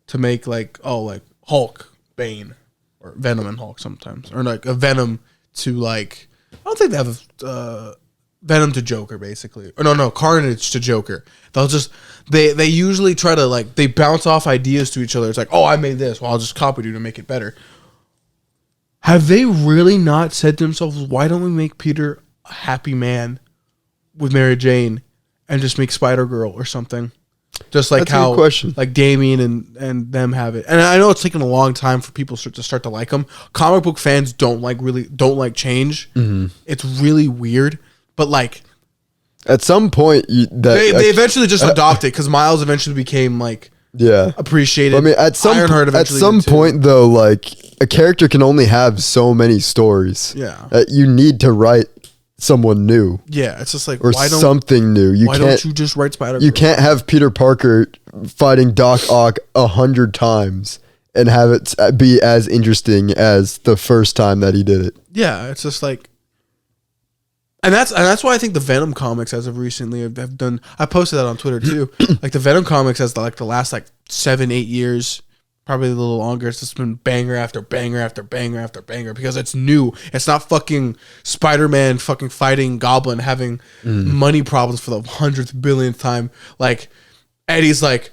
to make like Hulk, Bane, or Venom and Hulk sometimes, or like a Venom to like I don't think they have Venom to Joker basically, or no Carnage to Joker. They'll just they usually try to like they bounce off ideas to each other. It's like, oh, I made this, well I'll just copy you to make it better. Have they really not said to themselves, why don't we make Peter a happy man with Mary Jane and just make Spider-Girl or something? Just like That's how a good question. Like Damien and them have it. And I know it's taken a long time for people to start to like them. Comic book fans don't like change. Mm-hmm. It's really weird. But like at some point they eventually just adopt it because Miles eventually became like appreciated. I mean, at some point though, like a character can only have so many stories. Yeah, you need to write someone new. Yeah, it's just like or something new. Why don't you just write Spider-Man? You can't have Peter Parker fighting Doc Ock 100 times and have it be as interesting as the first time that he did it. Yeah, it's just like. And that's why I think the Venom comics as of recently have done. I posted that on Twitter too. Like the Venom comics as the last 7-8 years, probably a little longer. It's just been banger after banger after banger after banger because it's new. It's not fucking Spider-Man fucking fighting Goblin having money problems for the 100th billionth time. Like Eddie's like,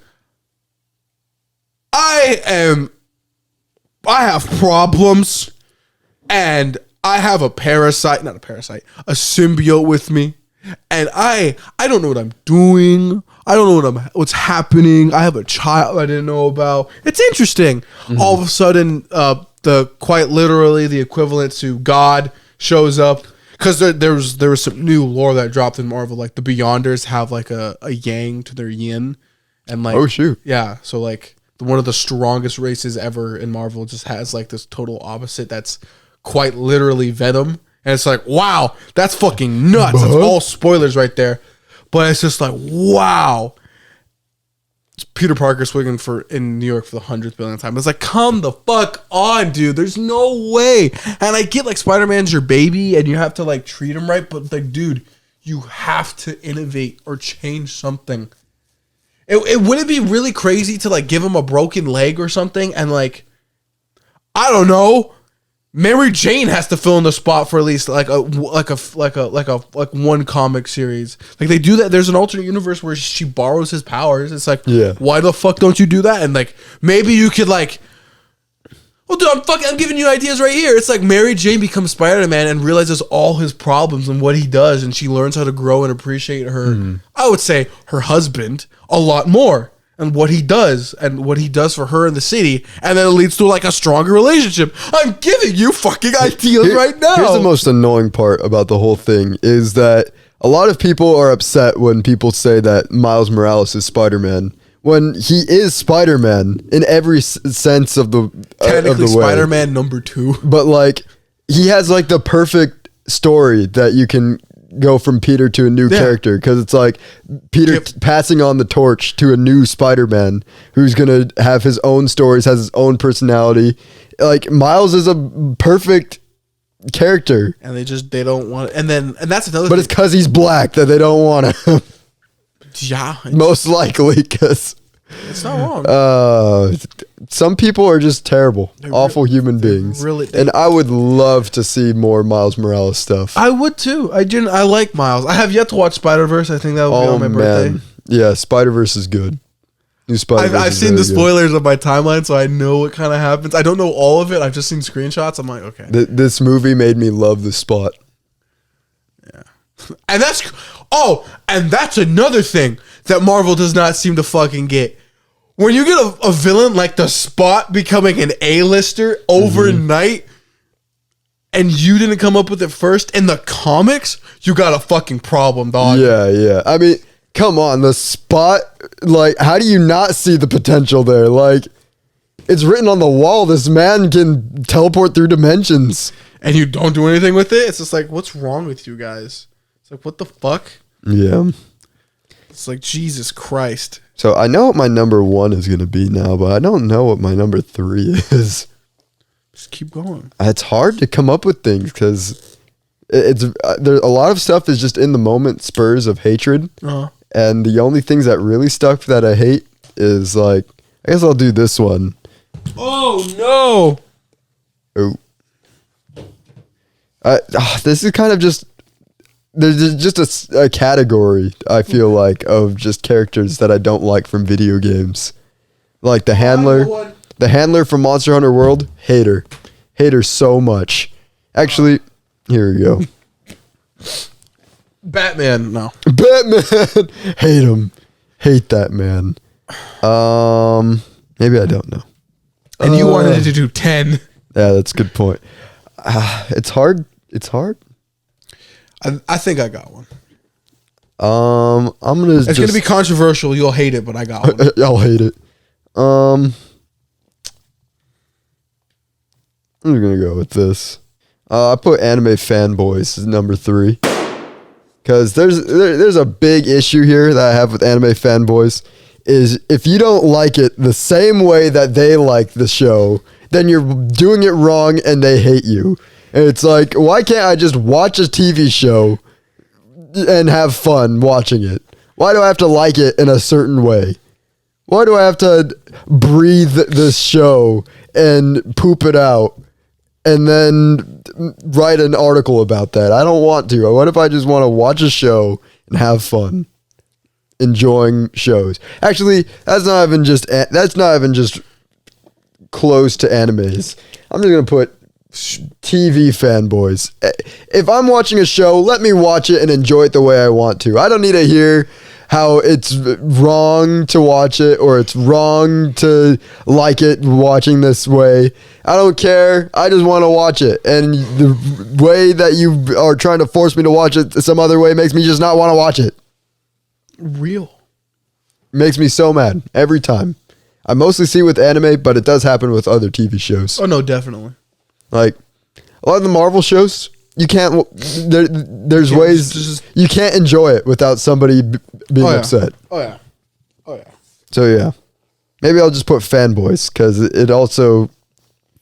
I have problems and I have a symbiote with me, and I don't know what I'm doing. I don't know what's happening. I have a child I didn't know about. It's interesting. Mm-hmm. All of a sudden, the quite literally the equivalent to God shows up because there was some new lore that dropped in Marvel. Like the Beyonders have like a yang to their yin, and like oh shoot, yeah. So like one of the strongest races ever in Marvel just has like this total opposite. That's quite literally Venom, and it's like, wow, that's fucking nuts. That's all spoilers right there, but it's just like, wow, it's Peter Parker swinging in New York for the 100th billionth time. It's like, come the fuck on, dude. There's no way. And I get like Spider-Man's your baby, and you have to like treat him right, but like, dude, you have to innovate or change something. It wouldn't be really crazy to like give him a broken leg or something, and like, I don't know. Mary Jane has to fill in the spot for at least like one comic series. Like they do that. There's an alternate universe where she borrows his powers. It's like, why the fuck don't you do that? And like maybe you could like Well, dude, I'm giving you ideas right here. It's like Mary Jane becomes Spider-Man and realizes all his problems and what he does, and she learns how to grow and appreciate her, I would say, her husband a lot more, and what he does for her in the city, and then it leads to like a stronger relationship. I'm giving you fucking ideas right now. Here's the most annoying part about the whole thing is that a lot of people are upset when people say that Miles Morales is Spider-Man, when he is Spider-Man in every sense of the technically of the way. Spider-Man number 2. But like he has like the perfect story that you can go from Peter to a new character, because it's like Peter passing on the torch to a new Spider-Man who's gonna have his own stories, has his own personality. Like Miles is a perfect character, and they don't want it. And that's another but thing. it's because he's black that they don't want him. Yeah, Most likely, because it's not wrong. Some people are just terrible, awful human beings. And I would love to see more Miles Morales stuff. I would too. I like Miles. I have yet to watch Spider-Verse. I think that will be on my birthday. Yeah, Spider-Verse is good. New Spider-Verse. I've seen the spoilers of my timeline, so I know what kind of happens. I don't know all of it. I've just seen screenshots. I'm like, okay. This movie made me love the Spot. Yeah. And that's another thing that Marvel does not seem to fucking get. When you get a villain like the Spot becoming an A-lister overnight, and you didn't come up with it first in the comics, you got a fucking problem, dog. Yeah. I mean, come on, the Spot, like, how do you not see the potential there? Like, it's written on the wall, this man can teleport through dimensions. And you don't do anything with it? It's just like, what's wrong with you guys? It's like, what the fuck? Yeah. It's like, Jesus Christ. So I know what my number 1 is going to be now, but I don't know what my number 3 is. Just keep going. It's hard to come up with things because there's a lot of stuff is just in the moment spurs of hatred. Uh-huh. And the only things that really stuck that I hate is like, I guess I'll do this one. Oh, no. This is kind of just, there's just a category, I feel like, of just characters that I don't like from video games. Like the handler from Monster Hunter World, hate her so much. Actually, here we go. Batman, no. Batman, hate that man. Maybe I don't know. And you wanted to do 10. Yeah, that's a good point. It's hard. I think I got one. I'm gonna. It's gonna be controversial. You'll hate it, but I got one. I'll hate it. I'm gonna go with this. I put anime fanboys as number 3 because there's a big issue here that I have with anime fanboys. Is if you don't like it the same way that they like the show, then you're doing it wrong and they hate you. And it's like, why can't I just watch a TV show and have fun watching it? Why do I have to like it in a certain way? Why do I have to breathe this show and poop it out and then write an article about that? I don't want to. What if I just want to watch a show and have fun enjoying shows? Actually, that's not even just close to animes. I'm just going to put TV fanboys. If I'm watching a show, let me watch it and enjoy it the way I want to. I don't need to hear how it's wrong to watch it or it's wrong to like it watching this way. I don't care. I just want to watch it. And the way that you are trying to force me to watch it some other way makes me just not want to watch it. Real. Makes me so mad every time. I mostly see it with anime, but it does happen with other TV shows. Oh, no, definitely. Like, a lot of the Marvel shows, you can't, there's ways, you can't enjoy it without somebody being upset. Oh, yeah. So, yeah. Maybe I'll just put fanboys, because it also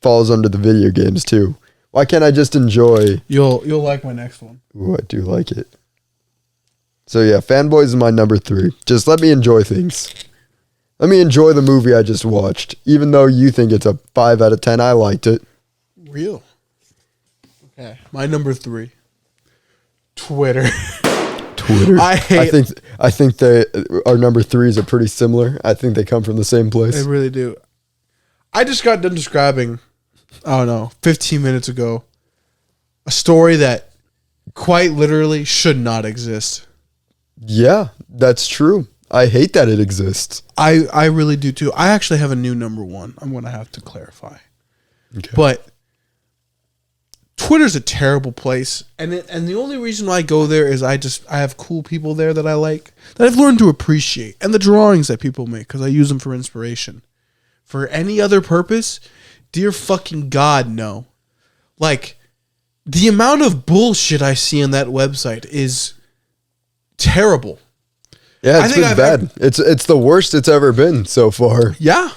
falls under the video games, too. Why can't I just enjoy? You'll like my next one. Ooh, I do like it. So, yeah, fanboys is my number 3. Just let me enjoy things. Let me enjoy the movie I just watched. Even though you think it's a 5 out of 10, I liked it. Real. Okay. My number 3. Twitter. I think our number 3s are pretty similar. I think they come from the same place. They really do. I just got done describing I don't know, 15 minutes ago, a story that quite literally should not exist. Yeah, that's true. I hate that it exists. I really do too. I actually have a new number one. I'm going to have to clarify. Okay. But Twitter's a terrible place, and the only reason why I go there is I have cool people there that I like, that I've learned to appreciate, and the drawings that people make because I use them for inspiration. For any other purpose, dear fucking God, no. Like, the amount of bullshit I see on that website is terrible. Yeah, it's been bad. It's the worst it's ever been so far. Yeah.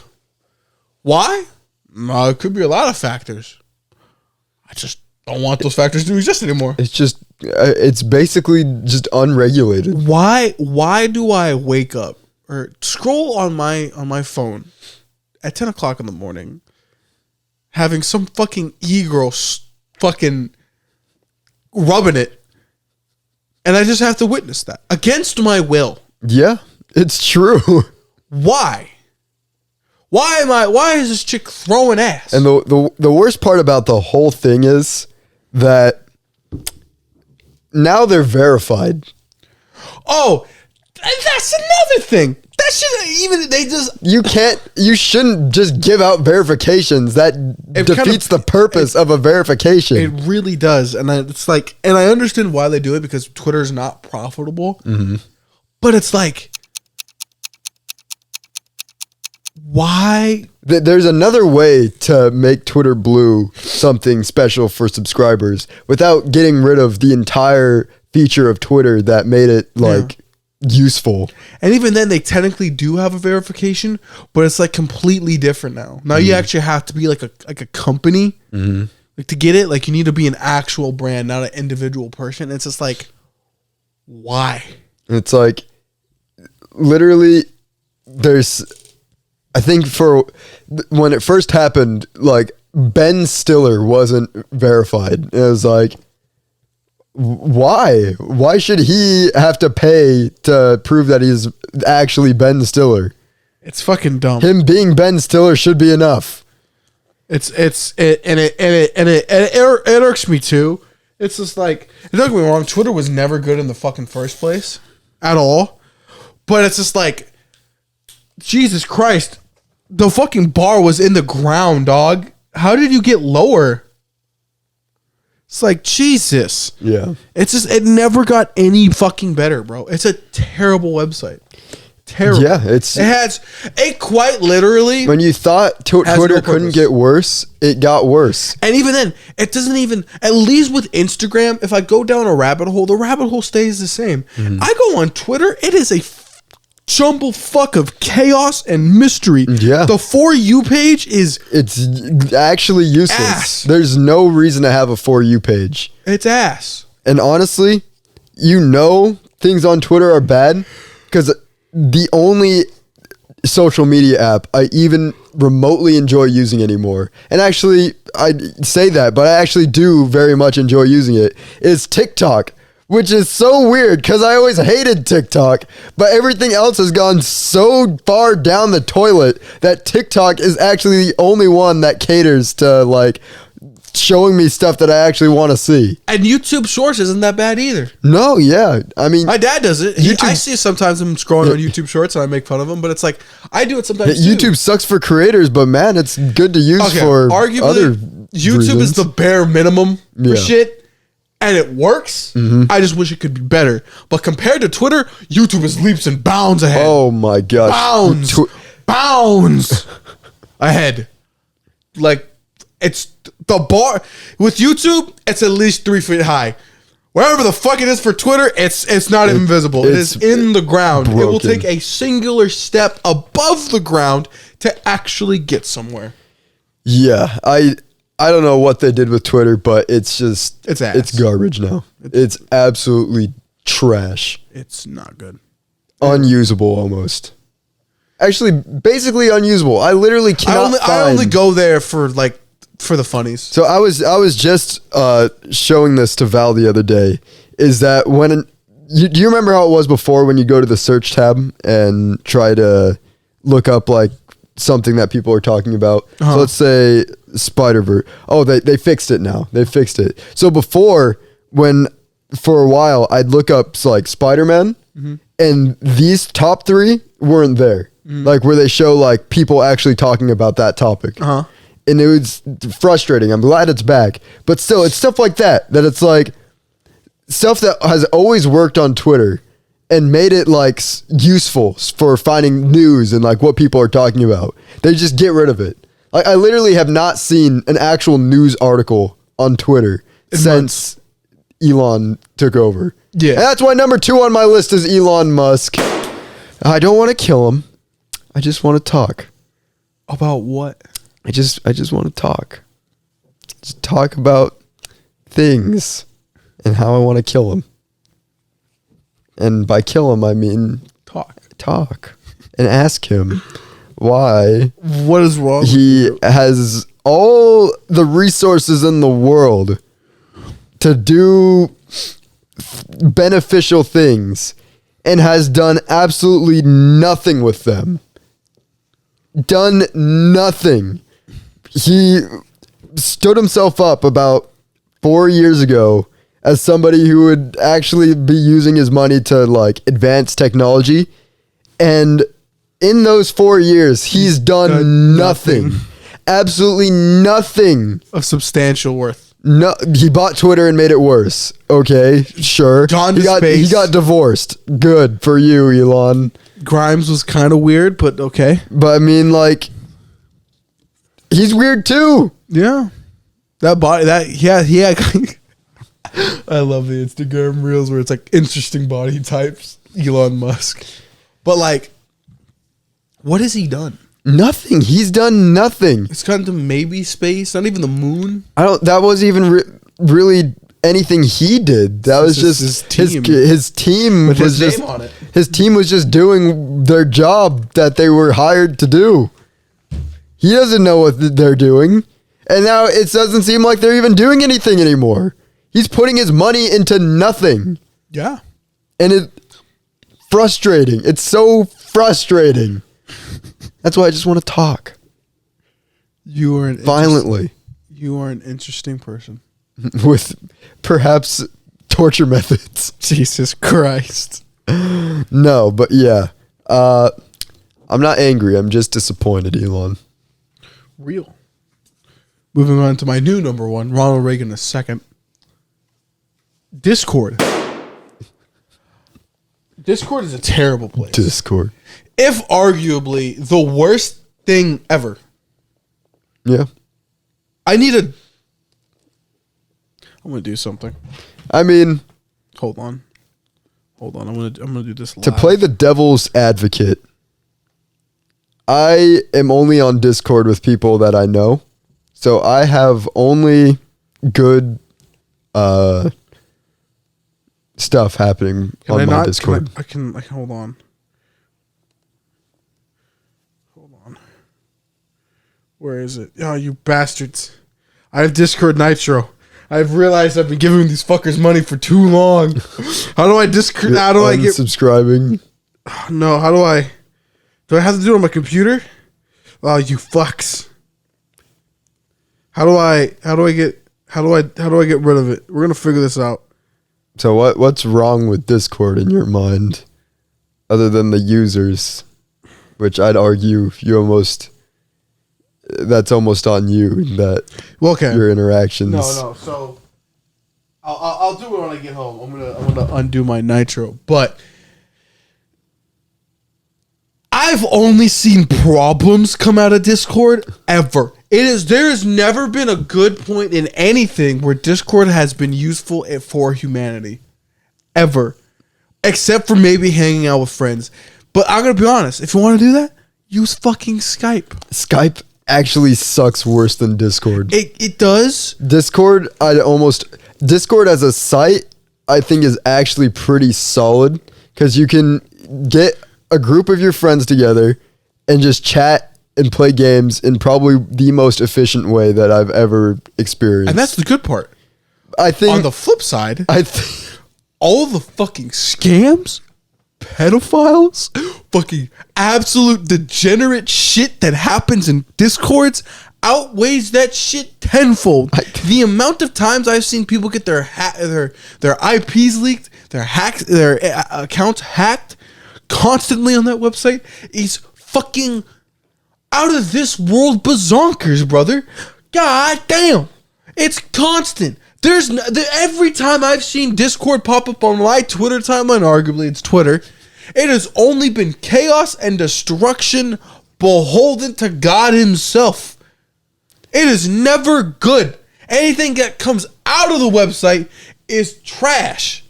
Why? It could be a lot of factors. I just don't want those factors to exist anymore. It's just, it's basically just unregulated. Why do I wake up or scroll on my phone at 10 o'clock in the morning having some fucking e-girl fucking rubbing it, and I just have to witness that against my will? Yeah, it's true. Why? Why is this chick throwing ass? And the worst part about the whole thing is that now they're verified. Oh, that's another thing. That shit, you shouldn't just give out verifications. That defeats the purpose of a verification. It really does. And it's like, and I understand why they do it, because Twitter's not profitable. Mm-hmm. But it's like, why? There's another way to make Twitter Blue something special for subscribers without getting rid of the entire feature of Twitter that made it useful. And even then, they technically do have a verification, but it's like completely different now. Now you actually have to be like a company, like to get it. Like you need to be an actual brand, not an individual person. It's just like, why? It's like, literally, I think when it first happened, like Ben Stiller wasn't verified. It was like, why? Why should he have to pay to prove that he's actually Ben Stiller? It's fucking dumb. Him being Ben Stiller should be enough. It irks me too. It's just like, don't get me wrong, Twitter was never good in the fucking first place at all. But it's just like, Jesus Christ, the fucking bar was in the ground, dog. How did you get lower? It's like, Jesus. Yeah. It's just, it never got any fucking better, bro. It's a terrible website. Terrible. Yeah, it quite literally. When you thought Twitter couldn't get worse, it got worse. And even then, it doesn't even, at least with Instagram, if I go down a rabbit hole, the rabbit hole stays the same. I go on Twitter, it is a jumble fuck of chaos and mystery. Yeah. The For You page it's actually useless. Ass. There's no reason to have a For You page. It's ass. And honestly, things on Twitter are bad because the only social media app I even remotely enjoy using anymore, and actually I say that, but I actually do very much enjoy using it, is TikTok. Which is so weird because I always hated TikTok, but everything else has gone so far down the toilet that TikTok is actually the only one that caters to like showing me stuff that I actually want to see. And YouTube Shorts isn't that bad either. No, yeah. I mean, my dad does it. I see sometimes him scrolling on YouTube Shorts and I make fun of him, but it's like, I do it sometimes too. YouTube sucks for creators, but man, it's good to use for arguably, other YouTube reasons. is the bare minimum for shit. And it works. I just wish it could be better. But compared to Twitter, YouTube is leaps and bounds ahead. Oh my gosh. Bounds ahead. Like, it's the bar. With YouTube, it's at least 3 feet high. Wherever the fuck it is for Twitter, it's not even visible. It is in the ground. Broken. It will take a singular step above the ground to actually get somewhere. Yeah, I don't know what they did with Twitter, but it's ass. It's garbage now. It's absolutely trash. It's not good. Unusable almost. Actually, basically unusable. I literally cannot I only go there for the funnies. So I was just showing this to Val the other day. Is that do you remember how it was before when you go to the search tab and try to look up like something that people are talking about? So let's say Spider-Verse. Oh, they fixed it now. They fixed it. So before, for a while, I'd look up like Spider-Man, and these top 3 weren't there. Like where they show like people actually talking about that topic. And it was frustrating. I'm glad it's back. But still, it's stuff like that it's like stuff that has always worked on Twitter and made it like useful for finding news and like what people are talking about. They just get rid of it. Like I literally have not seen an actual news article on Twitter since Elon took over. Yeah. And that's why number 2 on my list is Elon Musk. I don't want to kill him. I just want to talk. About what? I just want to talk. Just talk about things and how I want to kill him. And by kill him, I mean talk and ask him why. What is wrong? He has all the resources in the world to do beneficial things and has done absolutely nothing with them. Done nothing. He stood himself up about 4 years ago as somebody who would actually be using his money to like advance technology. And in those 4 years, he's done nothing. Absolutely nothing of substantial worth. No, he bought Twitter and made it worse. Okay, sure. He got divorced. Good for you, Elon. Grimes was kind of weird, but okay. But I mean, like, he's weird too. Yeah. That body, yeah. I love the Instagram reels where it's like interesting body types, Elon Musk. But like, what has he done? Nothing. He's done nothing. It's gone to maybe space, not even the moon. That wasn't even really anything he did. That was just his team. His team with was his just name on it. His team was just doing their job that they were hired to do. He doesn't know what they're doing, and now it doesn't seem like they're even doing anything anymore. He's putting his money into nothing. Yeah, and it's frustrating. It's so frustrating. That's why I just want to talk. You are violently. You are an interesting person with perhaps torture methods. Jesus Christ. No, but yeah. I'm not angry. I'm just disappointed, Elon. Real. Moving on to my new number 1, Ronald Reagan II. Discord. Discord is a terrible place. Discord. If arguably the worst thing ever. Yeah. I'm going to do something. I mean, hold on. I'm going to do this live. To play the devil's advocate, I am only on Discord with people that I know. So I have only good stuff happening on my Discord. I can hold on. Where is it? Oh, you bastards. I have Discord Nitro. I've realized I've been giving these fuckers money for too long. How do I Discord? How do I get subscribing? No, how do I have to do it on my computer? Oh, you fucks. How do I get rid of it? We're going to figure this out. So what's wrong with Discord in your mind other than the users, which I'd argue that's almost on you, that your interactions. No. So I'll do it when I get home. I'm gonna undo my Nitro, but I've only seen problems come out of Discord ever. There has never been a good point in anything where Discord has been useful for humanity, ever, except for maybe hanging out with friends. But I'm gonna be honest. If you want to do that, use fucking Skype. Skype actually sucks worse than Discord. It does. Discord as a site, I think is actually pretty solid because you can get a group of your friends together and just chat and play games in probably the most efficient way that I've ever experienced. And that's the good part. I think on the flip side, all the fucking scams, pedophiles, fucking absolute degenerate shit that happens in Discords outweighs that shit tenfold. The amount of times I've seen people get their IPs leaked, their accounts hacked constantly on that website is fucking out of this world bazonkers, brother. God damn. It's constant. Every time I've seen Discord pop up on my Twitter timeline, arguably it's Twitter, it has only been chaos and destruction beholden to God himself. It is never good. Anything that comes out of the website is trash.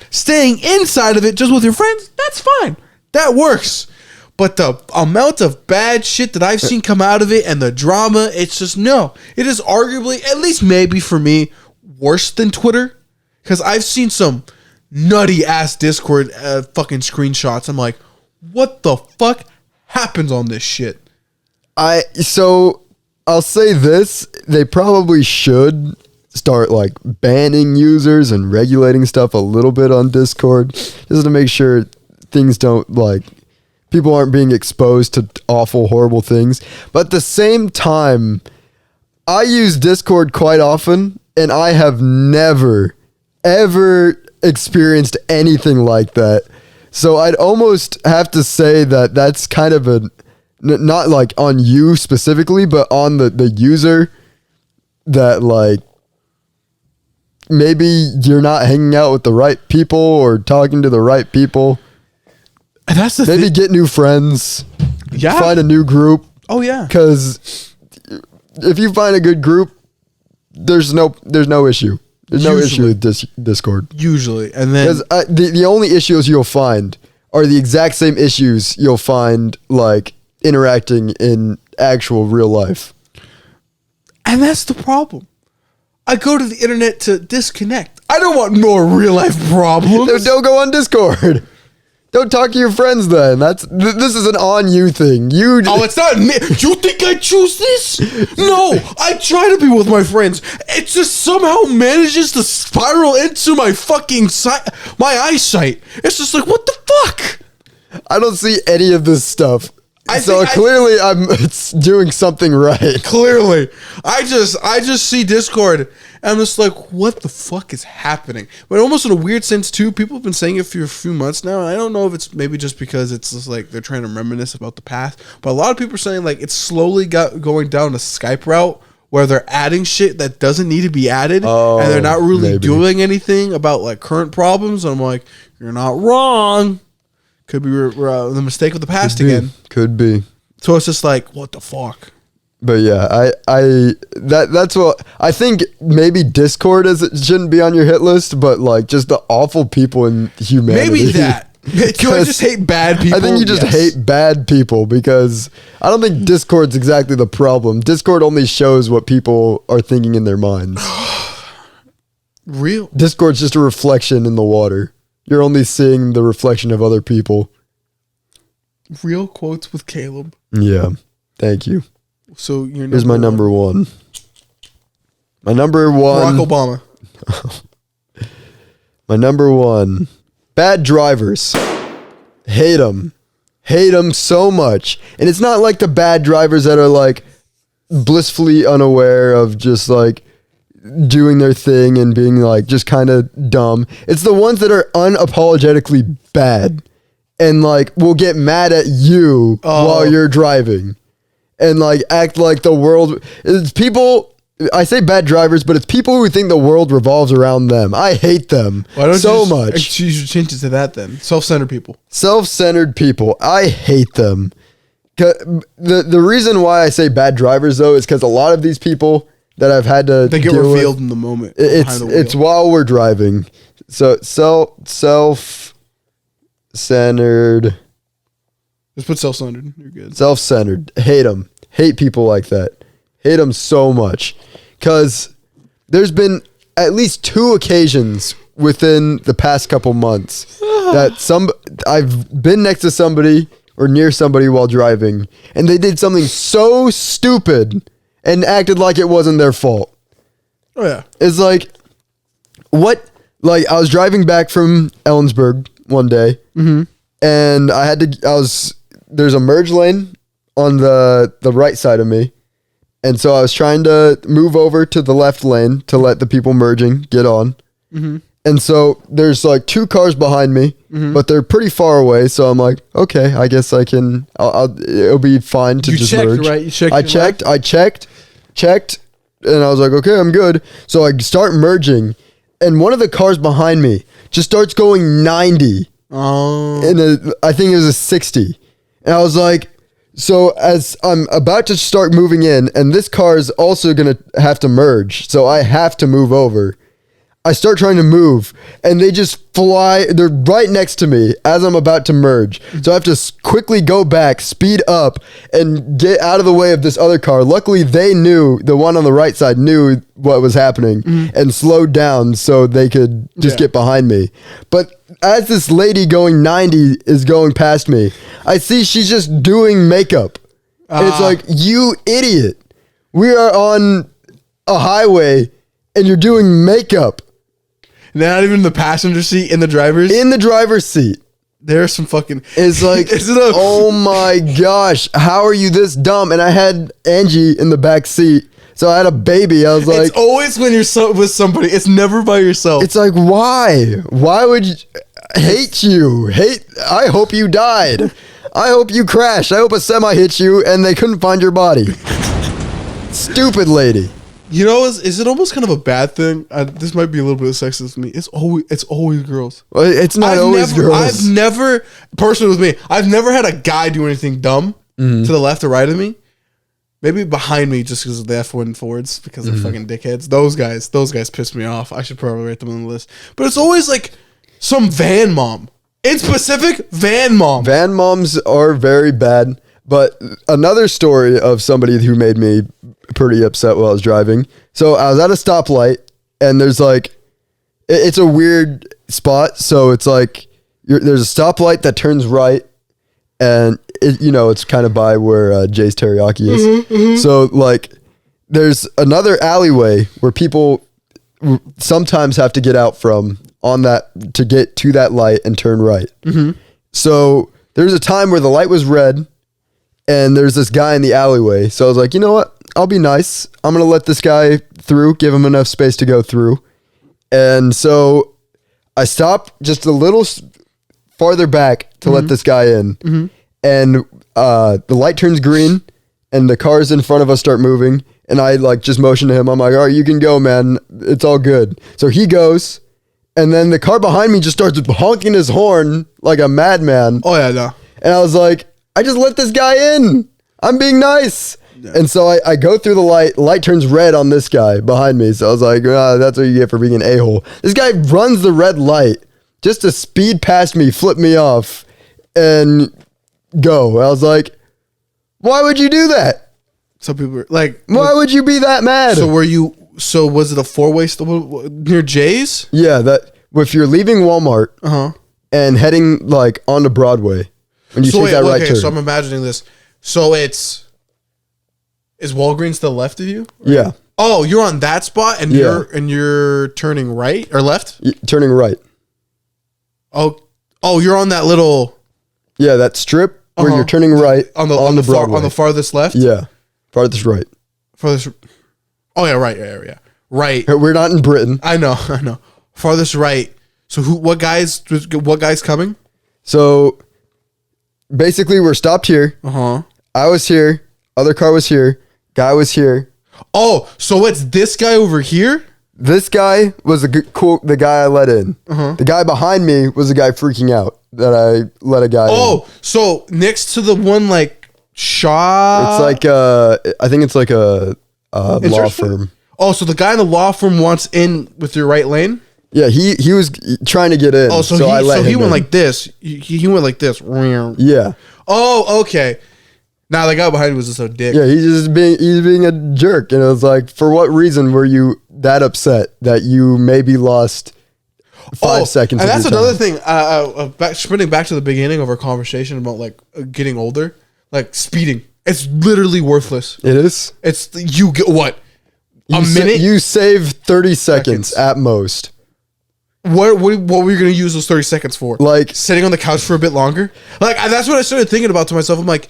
Staying inside of it just with your friends, that's fine. That works. But the amount of bad shit that I've seen come out of it and the drama, it's just no. It is arguably, at least maybe for me, worse than Twitter. Because I've seen some nutty ass Discord fucking screenshots. I'm like, what the fuck happens on this shit? So I'll say this, they probably should start like banning users and regulating stuff a little bit on Discord just to make sure things don't like people aren't being exposed to awful, horrible things. But at the same time, I use Discord quite often and I have never ever experienced anything like that. So I'd almost have to say that that's kind of a not like on you specifically, but on the user that like maybe you're not hanging out with the right people or talking to the right people. And that's the maybe get new friends. Yeah. Find a new group. Oh yeah. Because if you find a good group, there's no issue. There's no issue with Discord. Usually. And then the only issues you'll find are the exact same issues you'll find like interacting in actual real life. And that's the problem. I go to the internet to disconnect. I don't want more real life problems. Don't go on Discord. Don't talk to your friends then. This is an on you thing. Oh, it's not me. You think I choose this? No, I try to be with my friends. It just somehow manages to spiral into my fucking my eyesight. It's just like, what the fuck? I don't see any of this stuff. Clearly it's doing something right. Clearly. I just see Discord and I'm just like, what the fuck is happening? But almost in a weird sense too, people have been saying it for a few months now, and I don't know if it's maybe just because it's just like they're trying to reminisce about the past, but a lot of people are saying like it's slowly going down a Skype route where they're adding shit that doesn't need to be added, and they're not really doing anything about like current problems. And I'm like, you're not wrong. Could be the mistake of the past again. Could be. So it's just like, what the fuck? But yeah, that's what I think. Maybe Discord shouldn't be on your hit list, but like just the awful people in humanity. Maybe that. Do I just hate bad people? I think you just hate bad people because I don't think Discord's exactly the problem. Discord only shows what people are thinking in their minds. Real. Discord's just a reflection in the water. You're only seeing the reflection of other people. Real quotes with Caleb. Yeah. Thank you. So here's my number one. My number one. Barack Obama. My number one. Bad drivers. Hate them. Hate them so much. And it's not like the bad drivers that are like blissfully unaware of just like doing their thing and being like just kind of dumb. It's the ones that are unapologetically bad and like will get mad at you while you're driving and like act like the world. It's people. I say bad drivers, but it's people who think the world revolves around them. I hate them so much. You should change it to that then. Self-centered people. Self-centered people. I hate them. The reason why I say bad drivers though is because a lot of these people that I've had to they get revealed in the moment. It's while we're driving. So self-centered. Just put self-centered. You're good. Self-centered. Hate them. Hate people like that. Hate them so much. Because there's been at least 2 occasions within the past couple months that I've been next to somebody or near somebody while driving, and they did something so stupid and acted like it wasn't their fault. Oh yeah. It's like, what? Like I was driving back from Ellensburg one day, and there's a merge lane on the right side of me, And so I was trying to move over to the left lane to let the people merging get on. Mm-hmm. And so there's like 2 cars behind me, but they're pretty far away. So I'm like, okay, I guess I can, it'll be fine to just merge. Right? You checked, I checked, and I was like, okay, I'm good. So I start merging, and one of the cars behind me just starts going 90. Oh. I think it was a 60. And I was like, so as I'm about to start moving in, and this car is also going to have to merge, so I have to move over. I start trying to move, and they just fly. They're right next to me as I'm about to merge. So I have to quickly go back, speed up, and get out of the way of this other car. Luckily, they knew, the one on the right side knew what was happening and slowed down so they could just get behind me. But as this lady going 90 is going past me, I see she's just doing makeup. And it's like, you idiot. We are on a highway, and you're doing makeup. Not even the passenger seat, in the driver's? In the driver's seat. There's some fucking... It's like, oh my gosh, how are you this dumb? And I had Angie in the back seat, so I had a baby. I was like... It's always when you're with somebody. It's never by yourself. It's like, why? Why would you... Hate you. I hope you died. I hope you crashed. I hope a semi hit you and they couldn't find your body. Stupid lady. You know, is it almost kind of a bad thing? This might be a little bit sexist to me. It's always girls. Well, it's not always girls. I've never, personally with me, I've never had a guy do anything dumb to the left or right of me. Maybe behind me just because of the F1 Fords, because they're fucking dickheads. Those guys piss me off. I should probably write them on the list. But it's always like some van mom. In specific, van mom. Van moms are very bad. But another story of somebody who made me pretty upset while I was driving. So I was at a stoplight, and there's like, it's a weird spot. So it's like, there's a stoplight that turns right, and it's kind of by where Jay's Teriyaki is. So like, there's another alleyway where people sometimes have to get out from on that to get to that light and turn right. So there's a time where the light was red, and there's this guy in the alleyway. So I was like, you know what? I'll be nice. I'm going to let this guy through, give him enough space to go through. And so I stopped just a little farther back to let this guy in. And the light turns green, and the cars in front of us start moving. And I like just motion to him. I'm like, all right, you can go, man. It's all good. So he goes, and then the car behind me just starts honking his horn like a madman. Oh, yeah, no. And I was like, I just let this guy in. I'm being nice. Yeah. And so I go through the light turns red on this guy behind me. So I was like, that's what you get for being an a-hole. This guy runs the red light just to speed past me, flip me off, and go. I was like, why would you do that? Some people were like, why would you be that mad? So was it a 4-way near Jay's? Yeah, if you're leaving Walmart and heading like onto Broadway, when you take that right turn. So I'm imagining this. So is Walgreens to the left of you? Yeah. Oh, you're on that spot, and you're turning right or left? Turning right. Oh, you're on that little. Yeah, that strip where you're turning right on the Broadway. On the farthest left. Yeah, farthest right. Farthest. Oh yeah, right. Yeah. Right. We're not in Britain. I know. Farthest right. So what guys coming? So basically, we're stopped here. I was here. Other car was here. Guy was here. Oh, so it's this guy over here? This guy was the guy I let in. The guy behind me was the guy freaking out that I let a guy in. Oh, so next to the one like shop. It's like I think it's like a law firm. Oh, so the guy in the law firm wants in with your right lane? Yeah, he was trying to get in. Oh, so he went like this. He went like this. Yeah. Oh, okay. Now the guy behind me was just a dick. Yeah, he's being a jerk, and it was like, for what reason were you that upset that you maybe lost 5 seconds? And that's another thing. Sprinting back to the beginning of our conversation about like getting older, like speeding. It's literally worthless. It is. It's you get what minute. You save 30 seconds at most. What were you going to use those 30 seconds for? Like sitting on the couch for a bit longer? Like that's what I started thinking about to myself. I'm like,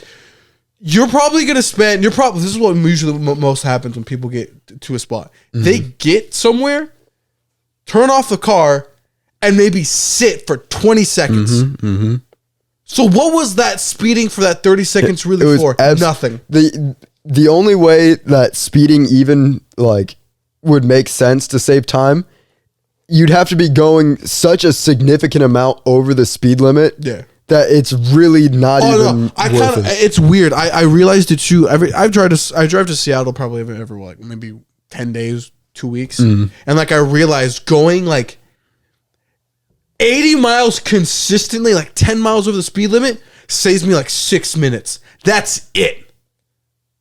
you're probably gonna spend. This is what usually most happens when people get to a spot. Mm-hmm. They get somewhere, turn off the car, and maybe sit for 20 seconds. Mm-hmm, mm-hmm. So what was that speeding for that 30 seconds really for? Nothing. The only way that speeding even like would make sense to save time, you'd have to be going such a significant amount over the speed limit. Yeah. That it's really not even. No. It's weird. I realized it too. I drive to Seattle probably every like maybe 10 days, 2 weeks, and like I realized going like 80 miles consistently, like 10 miles over the speed limit, saves me like 6 minutes. That's it.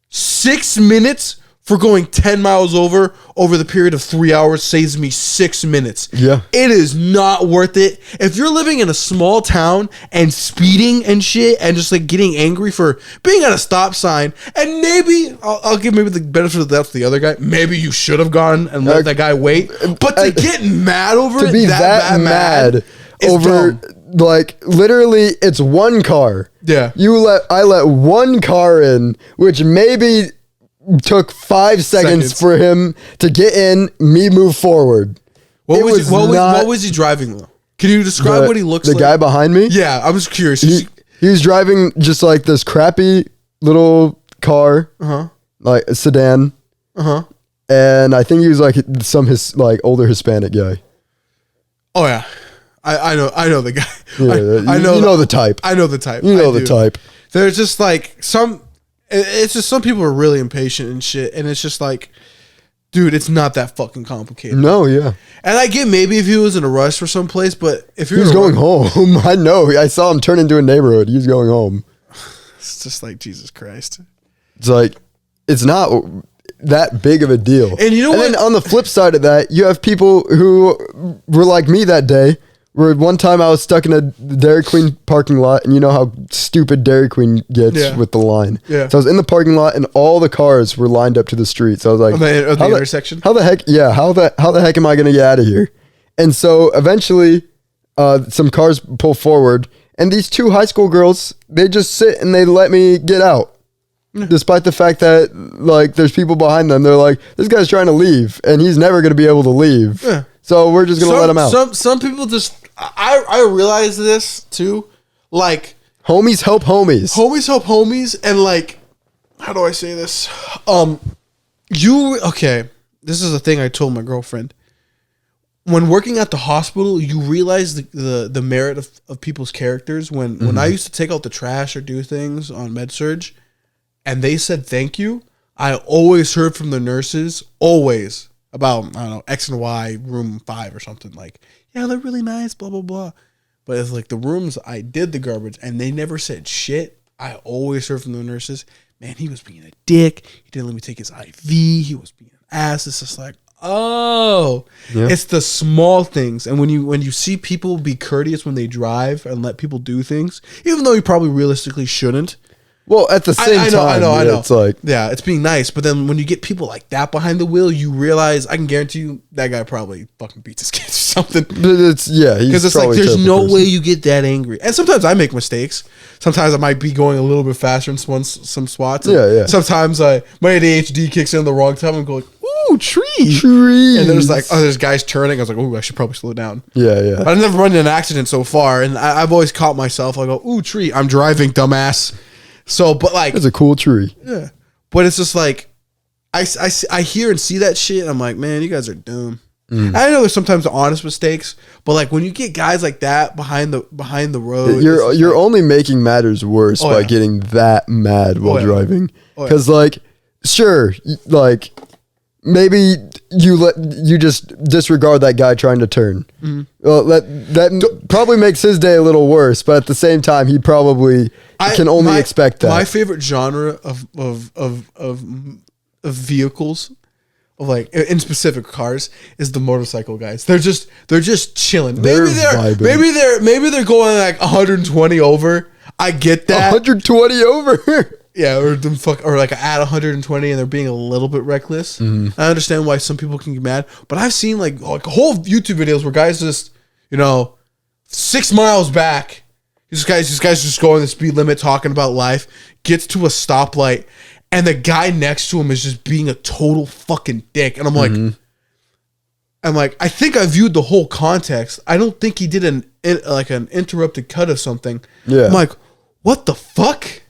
6 minutes for going 10 miles over the period of 3 hours saves me 6 minutes. Yeah. It is not worth it. If you're living in a small town and speeding and shit and just like getting angry for being at a stop sign, and maybe I'll give maybe the benefit of the doubt to the other guy. Maybe you should have gone and let that guy wait. But to get mad over to be that mad over dumb. Like literally it's one car. Yeah. I let one car in, which maybe took 5 seconds for him to get in, me move forward. What was he driving though? Can you describe what he looks like? The guy behind me? Yeah, I was curious. He was driving just like this crappy little car, like a sedan. And I think he was like older Hispanic guy. Oh yeah. I know the guy. Yeah, I know you know the type. I know the type. You know the type. There's just like it's just some people are really impatient and shit, and it's just like, dude, it's not that fucking complicated. No, yeah. And I get maybe if he was in a rush for someplace, but if he was going home, I know. I saw him turn into a neighborhood. He was going home. It's just like Jesus Christ. It's like it's not that big of a deal. And you know what? And then on the flip side of that, you have people who were like me that day. Where one time I was stuck in a Dairy Queen parking lot, and you know how stupid Dairy Queen gets with the line. Yeah. So I was in the parking lot, and all the cars were lined up to the street. So I was like, the intersection? How the heck? Yeah. How the heck am I going to get out of here? And so eventually, some cars pull forward, and these two high school girls, they just sit and they let me get out. Yeah. Despite the fact that like there's people behind them, they're like, this guy's trying to leave, and he's never going to be able to leave. Yeah. So we're just gonna let him out. Some people just I realize this too. Like homies help homies. Homies help homies, and like how do I say this? This is a thing I told my girlfriend. When working at the hospital, you realize the merit of people's characters. When I used to take out the trash or do things on med-surg, and they said thank you, I always heard from the nurses, always, about, I don't know, X and Y, room 5 or something. Like, yeah, they're really nice, blah, blah, blah. But it's like the rooms I did the garbage, and they never said shit. I always heard from the nurses, man, he was being a dick. He didn't let me take his IV. He was being an ass. It's just like, oh. Yeah. It's the small things. And when you see people be courteous when they drive and let people do things, even though you probably realistically shouldn't, well, at the same time, I know. It's like, yeah, it's being nice. But then when you get people like that behind the wheel, you realize, I can guarantee you that guy probably fucking beats his kids or something. Because it's like there's no way you get that angry. And sometimes I make mistakes. Sometimes I might be going a little bit faster in some spots. Yeah. Sometimes my ADHD kicks in the wrong time and go like, ooh, trees. Trees. And there's like, there's guys turning. I was like, ooh, I should probably slow down. Yeah. But I've never run into an accident so far, and I've always caught myself. I go, ooh, tree. I'm driving, dumbass. So, but like, it's a cool tree. Yeah, but it's just like I hear and see that shit. And I'm like, man, you guys are dumb. I know there's sometimes honest mistakes, but like when you get guys like that behind the road, you're only making matters worse by getting that mad while driving. Because like, sure, like maybe you just disregard that guy trying to turn. Mm-hmm. Well, that probably makes his day a little worse, but at the same time, he probably can only expect that. My favorite genre of vehicles, of like in specific cars, is the motorcycle guys. They're just chilling. Maybe they're going like 120 over. I get that. 120 over. Yeah, or like at 120 and they're being a little bit reckless. Mm-hmm. I understand why some people can get mad, but I've seen like whole YouTube videos where guys just 6 miles back This guy's just going the speed limit, talking about life. Gets to a stoplight, and the guy next to him is just being a total fucking dick. And I'm like, I think I viewed the whole context. I don't think he did an interrupted cut of something. Yeah. I'm like, what the fuck?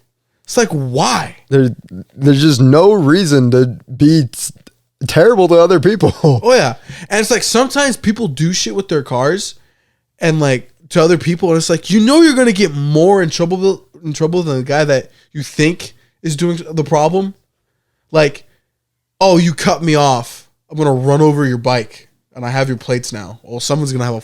It's like, why? There's just no reason to be terrible to other people. Oh yeah, and it's like sometimes people do shit with their cars, and like to other people, and it's like you're gonna get more in trouble than the guy that you think is doing the problem. Like, oh, you cut me off. I'm gonna run over your bike, and I have your plates now. Well, someone's gonna have a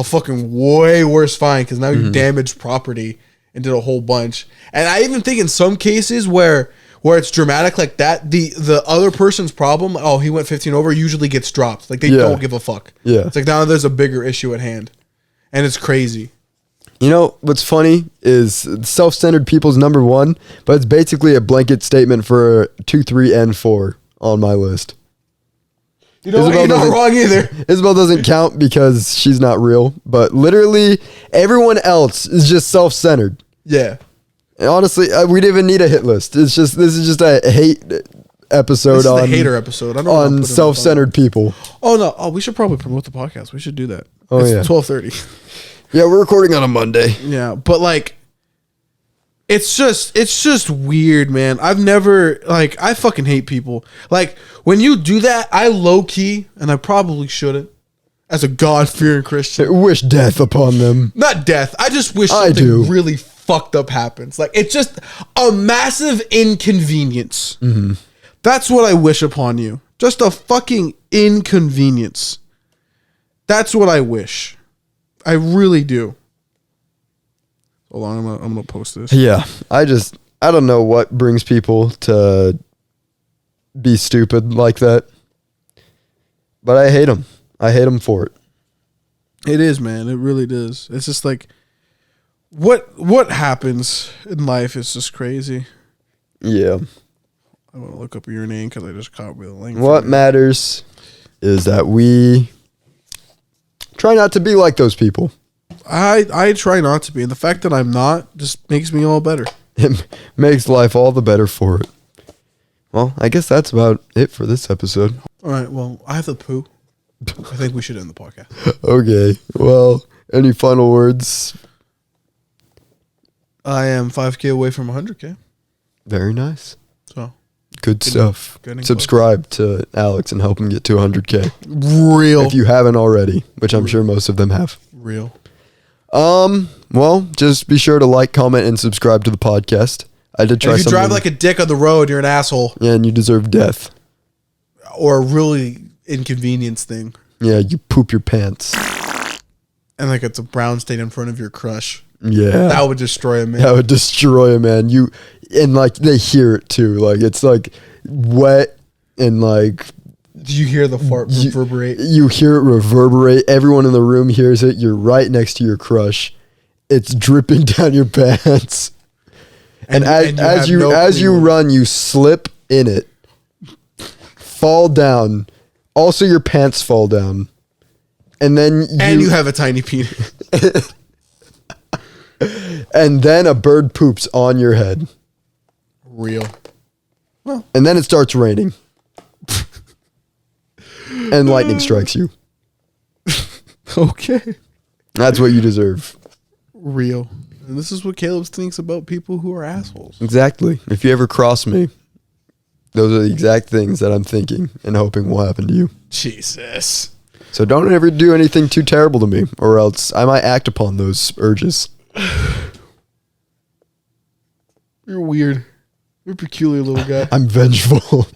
fucking way worse fine because now you damaged property and did a whole bunch. And I even think in some cases where it's dramatic like that, the other person's problem, oh, he went 15 over, usually gets dropped. Like they don't give a fuck. Yeah. It's like now there's a bigger issue at hand. And it's crazy. You know, what's funny is self-centered people's number one, but it's basically a blanket statement for 2, 3, and 4 on my list. You're not wrong either. Isabel doesn't count because she's not real, but literally everyone else is just self-centered. Yeah. And honestly, we didn't even need a hit list. This is just a hate episode This is the hater episode. I don't on know self-centered people. Oh no! Oh, we should probably promote the podcast. We should do that. Oh, it's yeah. 12:30. Yeah, we're recording on a Monday. Yeah, but like, it's just weird, man. I fucking hate people. Like when you do that, I low key, and I probably shouldn't, as a God-fearing Christian, Wish death upon them. not death. I just wish I something do. really fucked up happens. Like it's just a massive inconvenience. Mm-hmm. That's what I wish upon you. Just a fucking inconvenience. That's what I wish. I really do. Hold on, I'm gonna post this. Yeah, I don't know what brings people to be stupid like that, but I hate them. I hate them for it. It is, man. It really does. It's just like what happens in life is just crazy. Yeah. I want to look up your name because I just caught with a link. What matters is that we try not to be like those people. I try not to be, and the fact that I'm not just makes me all better. It makes life all the better for it. Well, I guess that's about it for this episode. All right. Well, I have to poo. I think we should end the podcast. Okay. Well, any final words? I am 5K away from 100K. Very nice. So Good stuff. getting Subscribe to Alex and help him get to 100K. real, If you haven't already, which I'm sure most of them have. real. Well, just be sure to like, comment, and subscribe to the podcast. I did try If you something. drive like a dick on the road, you're an asshole Yeah, and you deserve death. or a really inconvenience thing, Yeah, you poop your pants. and like it's a brown stain in front of your crush. Yeah. That would destroy a man. That would destroy a man. And like they hear it too. Like it's like wet and like Do you hear the fart reverberate? you hear it reverberate. Everyone in the room hears it. You're right next to your crush. It's dripping down your pants. And as you run, you slip in it. Fall down. Also your pants fall down. And then you have a tiny penis. and then a bird poops on your head. Real. And then it starts raining. And lightning strikes you. Okay. That's what you deserve. Real. And this is what Caleb thinks about people who are assholes. Exactly. If you ever cross me, those are the exact things that I'm thinking and hoping will happen to you. Jesus. So don't ever do anything too terrible to me, or else I might act upon those urges. You're weird. You're a peculiar little guy. I'm vengeful.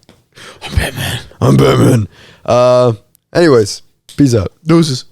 I'm Batman. I'm Batman. Anyways, peace out. Deuces.